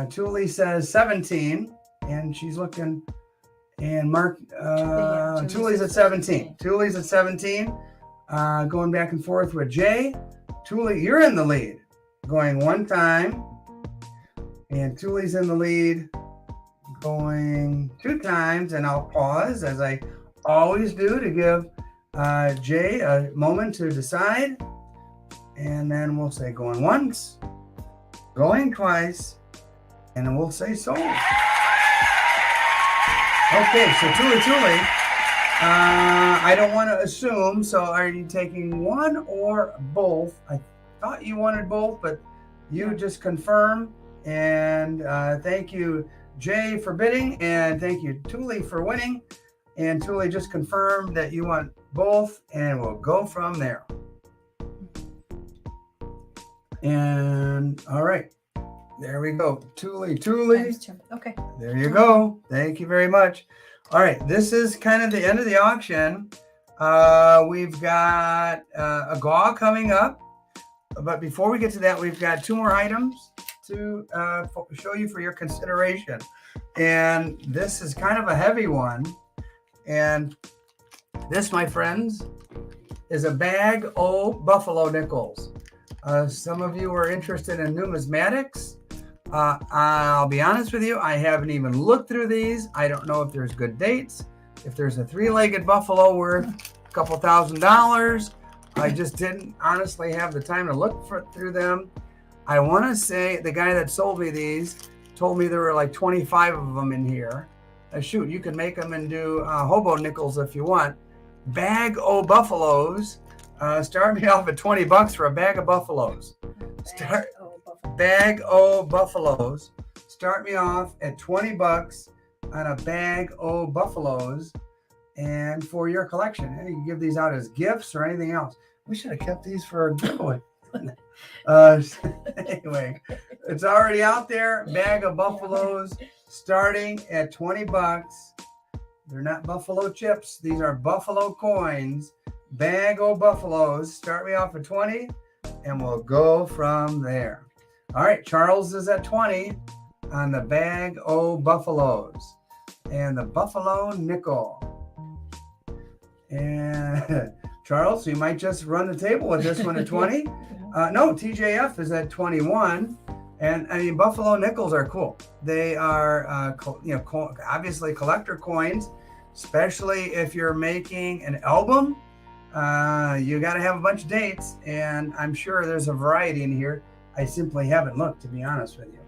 Tuli says 17. And she's looking. And Mark, Tuli's at 17. Tuli's at 17. Going back and forth with Jay. Tuli, you're in the lead. Going one time. And Tuli's in the lead. Going 2 times. And I'll pause, as I always do, to give Jay a moment to decide. And then we'll say going once, going twice, and then we'll say sold. Okay, so Tuli, I don't want to assume, so are you taking one or both? I thought you wanted both, but you just confirm. And thank you, Jay, for bidding, and thank you, Tuli, for winning. And Tuli just confirmed that you want both, and we'll go from there. And all right, there we go. Tuli. Okay. There you go. Thank you very much. All right, this is kind of the end of the auction. We've got a GAW coming up. But before we get to that, we've got 2 more items to show you for your consideration. And this is kind of a heavy one. And this, my friends, is a bag of buffalo nickels. Some of you are interested in numismatics. I'll be honest with you, I haven't even looked through these. I don't know if there's good dates, if there's a 3-legged buffalo worth a couple $1,000s. I just didn't honestly have the time to look through them. I want to say the guy that sold me these told me there were like 25 of them in here. Shoot, you can make them and do hobo nickels if you want. Bag o' buffaloes. Start me off at $20 for a bag of buffaloes. Bag o' buffaloes. Start me off at $20 on a bag o' buffaloes, and for your collection. And you can give these out as gifts or anything else. We should have kept these for a giveaway. Anyway, it's already out there. Bag of buffaloes starting at $20. They're not buffalo chips. These are buffalo coins. Bag of buffaloes. Start me off at 20, and we'll go from there. All right, Charles is at 20 on the bag of buffaloes and the buffalo nickel. And Charles, you might just run the table with this one at 20. No, TJF is at 21. And I mean, buffalo nickels are cool. They are, obviously collector coins, especially if you're making an album. You got to have a bunch of dates, and I'm sure there's a variety in here. I simply haven't looked, to be honest with you.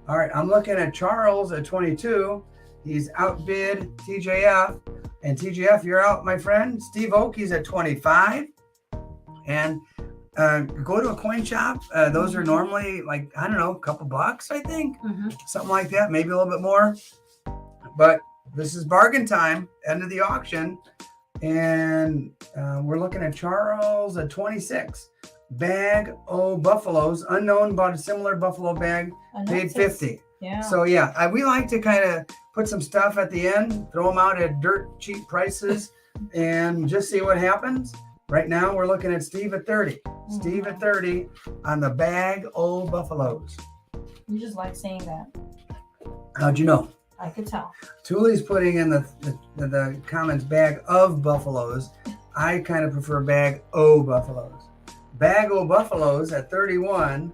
All right, I'm looking at Charles at 22. He's outbid TJF. And TJF, you're out, my friend. Steve Oakey's at 25. And go to a coin shop. Those are normally like, I don't know, a couple bucks, I think. Something like that, maybe a little bit more. But this is bargain time, end of the auction. And we're looking at Charles at 26. Bag o' buffaloes, unknown, bought a similar buffalo bag, paid 50. Yeah. So yeah, we like to kind of put some stuff at the end, throw them out at dirt cheap prices, and just see what happens. Right now, we're looking at Steve at 30. Steve at 30 on the bag o' buffaloes. You just like saying that. How'd you know? I could tell. Tully's putting in the comments bag of buffaloes. I kind of prefer bag o' buffaloes. Bag o' buffaloes at 31.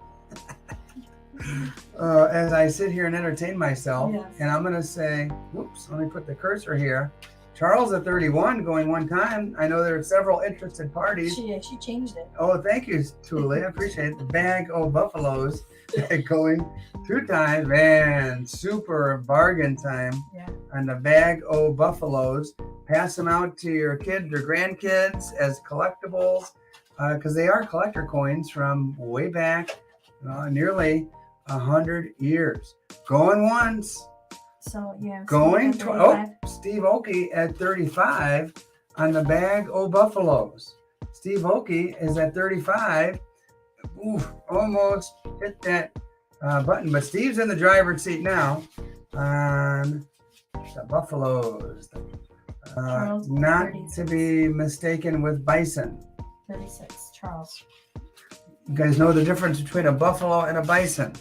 As I sit here and entertain myself, yes. And I'm going to say, whoops, let me put the cursor here. Charles at 31 going one time. I know there are several interested parties. She changed it. Oh, thank you, Tully. I appreciate it. The bag o' buffaloes going 2 times. Man, super bargain time on the bag o' buffaloes. Pass them out to your kids or grandkids as collectibles because they are collector coins from way back, nearly 100 years. Going once. So yeah. Going Steve Oakey at 35 on the bag o' buffaloes. Steve Oakey is at 35. Ooh, almost hit that button, but Steve's in the driver's seat now on the buffaloes. Not 36. To be mistaken with bison. 36, Charles. You guys know the difference between a buffalo and a bison?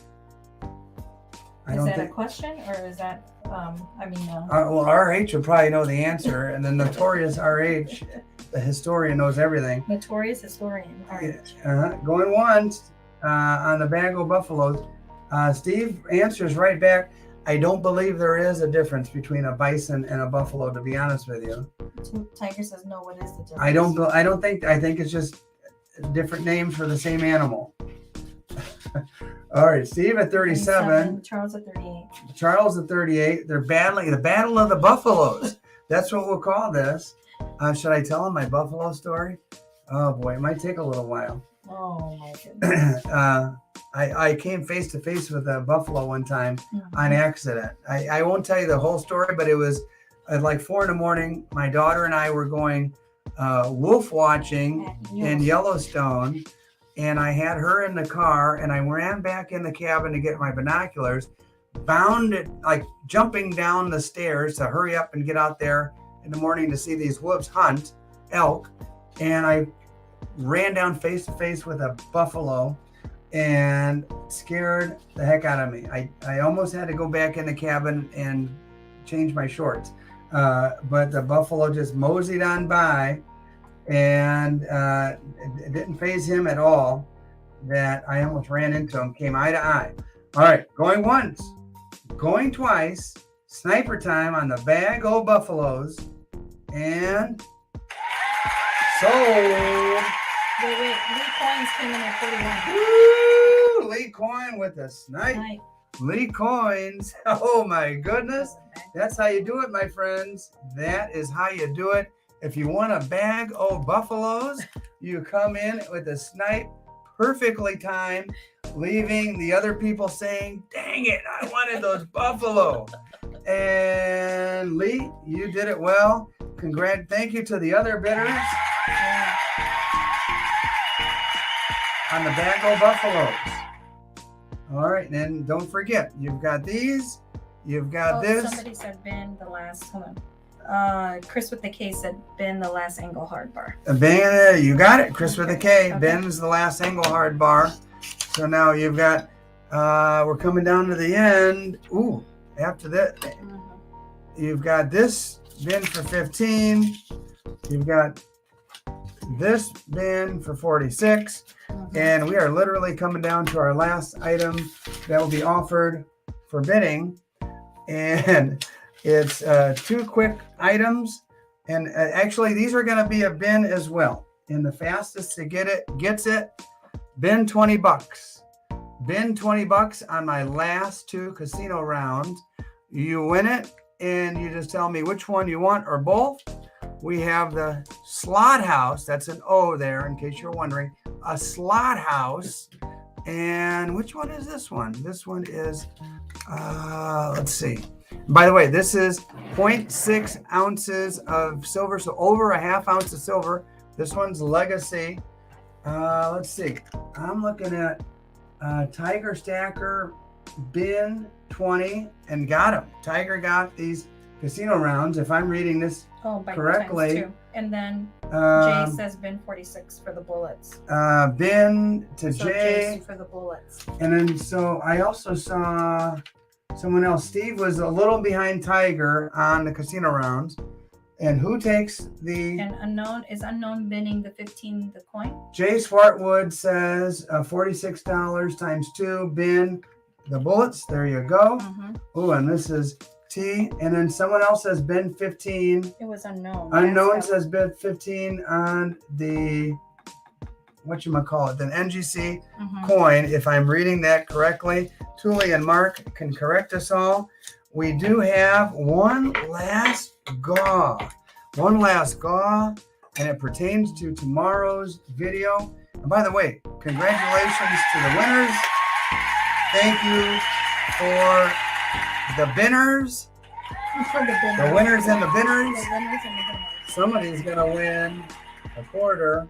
Is that a question or is that, well, RH would probably know the answer, and the notorious RH, the historian, knows everything. Notorious historian, RH. Going once on the bag o' buffaloes. Steve answers right back, I don't believe there is a difference between a bison and a buffalo, to be honest with you. Tiger says, no, what is the difference? I think it's just different names for the same animal. All right, Steve at 37. Charles at 38. Charles at 38. They're battling the Battle of the Buffaloes. That's what we'll call this. Should I tell him my buffalo story? Oh boy, it might take a little while. Oh my goodness. I came face to face with a buffalo one time on accident. I won't tell you the whole story, but it was at like 4 a.m. My daughter and I were going wolf watching in Yellowstone. And I had her in the car, and I ran back in the cabin to get my binoculars, bounded, like jumping down the stairs to hurry up and get out there in the morning to see these wolves hunt elk. And I ran down face to face with a buffalo and scared the heck out of me. I almost had to go back in the cabin and change my shorts. But the buffalo just moseyed on by. And it didn't faze him at all that I almost ran into him, came eye to eye. All right, going once, going twice, sniper time on the bag o' buffaloes, and sold. Wait, Lee Coins came in at 41. Woo! Lee Coin with a snipe. Lee Coins, oh my goodness. That's how you do it, my friends. That is how you do it. If you want a bag o' buffaloes, you come in with a snipe perfectly timed, leaving the other people saying, dang it, I wanted those buffalo. And Lee, you did it well. Thank you to the other bidders on the bag o' buffaloes. All right, and then don't forget, you've got these, you've got this. Somebody said Ben the last, hold on. Chris with the K said Ben the last angle hard bar. Ben, you got it. Chris with a K. Okay. Ben is the last angle hard bar. So now you've got, we're coming down to the end. Ooh, after that, you've got this bin for 15. You've got this bin for 46. And we are literally coming down to our last item that will be offered for bidding. And it's 2 quick items, and actually these are going to be a bin as well. And the fastest to get it gets it. Bin $20. bin $20 on my last 2 casino rounds. You win it, and you just tell me which one you want or both. We have the slot house. That's an O there, in case you're wondering. A slot house. And which one is this one? This one is, let's see. By the way, this is 0.6 ounces of silver, so over a half ounce of silver. This one's Legacy. Let's see. I'm looking at Tiger Stacker bin 20 and got them. Tiger got these casino rounds, if I'm reading this correctly. Times 2. And then Jay says bin 46 for the bullets. Bin to So Jay. for the bullets. And then so I also saw someone else. Steve was a little behind Tiger on the casino rounds. And who takes the... And unknown binning the 15, the coin? Jay Swartwood says $46 times 2 bin the bullets. There you go. Mm-hmm. Oh, and this is T. And then someone else says bin 15. It was unknown. Unknown says bin 15 on the, whatchamacallit, the NGC coin, if I'm reading that correctly. Thule and Mark can correct us all. We do have one last GAW. One last GAW, and it pertains to tomorrow's video. And by the way, congratulations to the winners. Thank you for the binners. The winners and the binners. Somebody's going to win a quarter.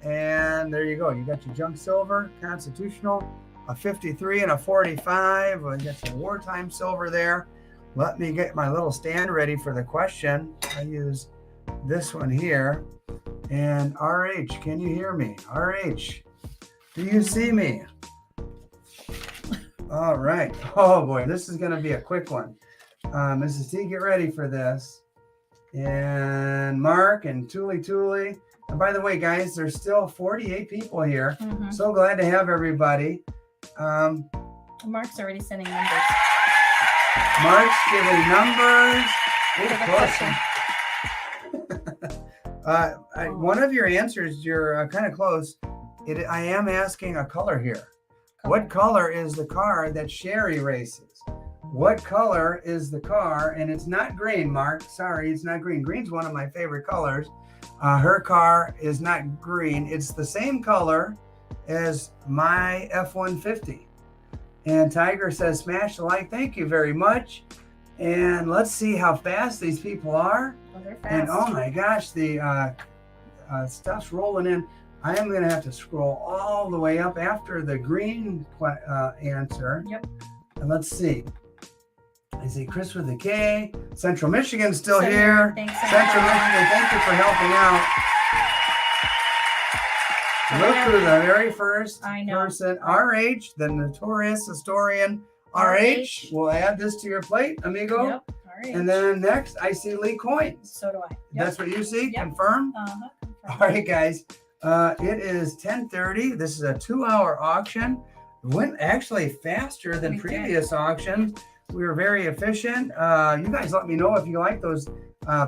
And there you go. You got your junk silver, constitutional, a 53 and a 45. You got some wartime silver there. Let me get my little stand ready for the question. I use this one here. And RH, can you hear me? RH, do you see me? All right. Oh boy, this is going to be a quick one. Mrs. T, get ready for this. And Mark and Thule. And by the way, guys, there's still 48 people here. So glad to have everybody. Mark's already sending numbers. Mark's giving numbers. One of your answers, you're kind of close. I am asking a color here. What color is the car that Sherry races? What color is the car? And it's not green, Mark. Sorry, it's not green. Green's one of my favorite colors. Her car is not green. It's the same color as my F-150. And Tiger says, smash the like. Thank you very much. And let's see how fast these people are. Oh, they're fast. And oh my gosh, the stuff's rolling in. I am going to have to scroll all the way up after the green answer. Yep. And let's see. I see Chris with a K. Central Michigan's still here. Thanks, Central Michigan, thank you for helping out. Look through the very first person, RH, the notorious historian, RH. We'll add this to your plate, amigo. Yep. And then next, I see Lee Coins. So do I. Yep. That's what you see? Yep. Confirm? All right, guys. It is 10:30. This is a 2-hour auction. It went actually faster than previous auctions. We were very efficient. You guys let me know if you like those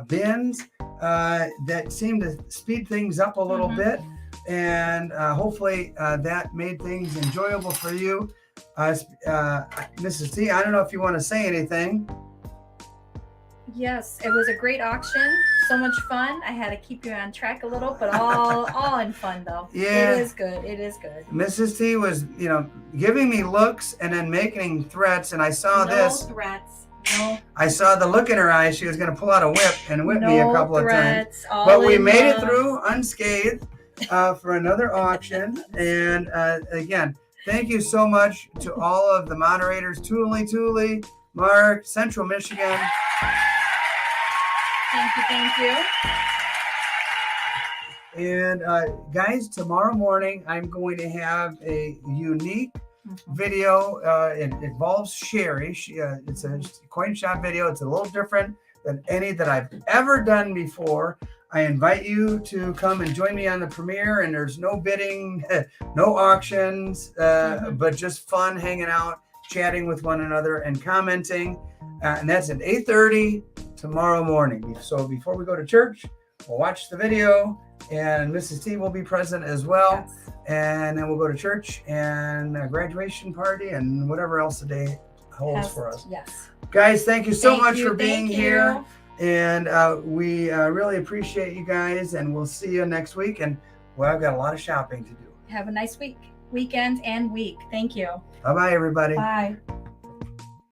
bins that seem to speed things up a little bit. And hopefully that made things enjoyable for you. Mrs. T, I don't know if you want to say anything. Yes, it was a great auction. So much fun. I had to keep you on track a little, but all in fun though. Yeah. It is good. It is good. Mrs. T was, giving me looks and then making threats, and I saw this. No threats. No. I saw the look in her eyes. She was going to pull out a whip and whip me a couple of times. All but we in made love. it through unscathed for another auction. And again, thank you so much to all of the moderators, Thule, Mark, Central Michigan. Thank you. And guys, tomorrow morning, I'm going to have a unique video. It involves Sherry. It's a coin shop video. It's a little different than any that I've ever done before. I invite you to come and join me on the premiere, and there's no bidding, no auctions, but just fun hanging out, chatting with one another and commenting. And that's at 8:30 tomorrow morning. So before we go to church, we'll watch the video, and Mrs. T will be present as well. Yes. and then we'll go to church and a graduation party and whatever else the day holds Yes, for us. Yes. Guys, thank you so Thank much you, for being thank here. you. And we really appreciate you guys, and we'll see you next week. And well, I've got a lot of shopping to do. Have a nice weekend and week. Thank you. Bye-bye, everybody. Bye.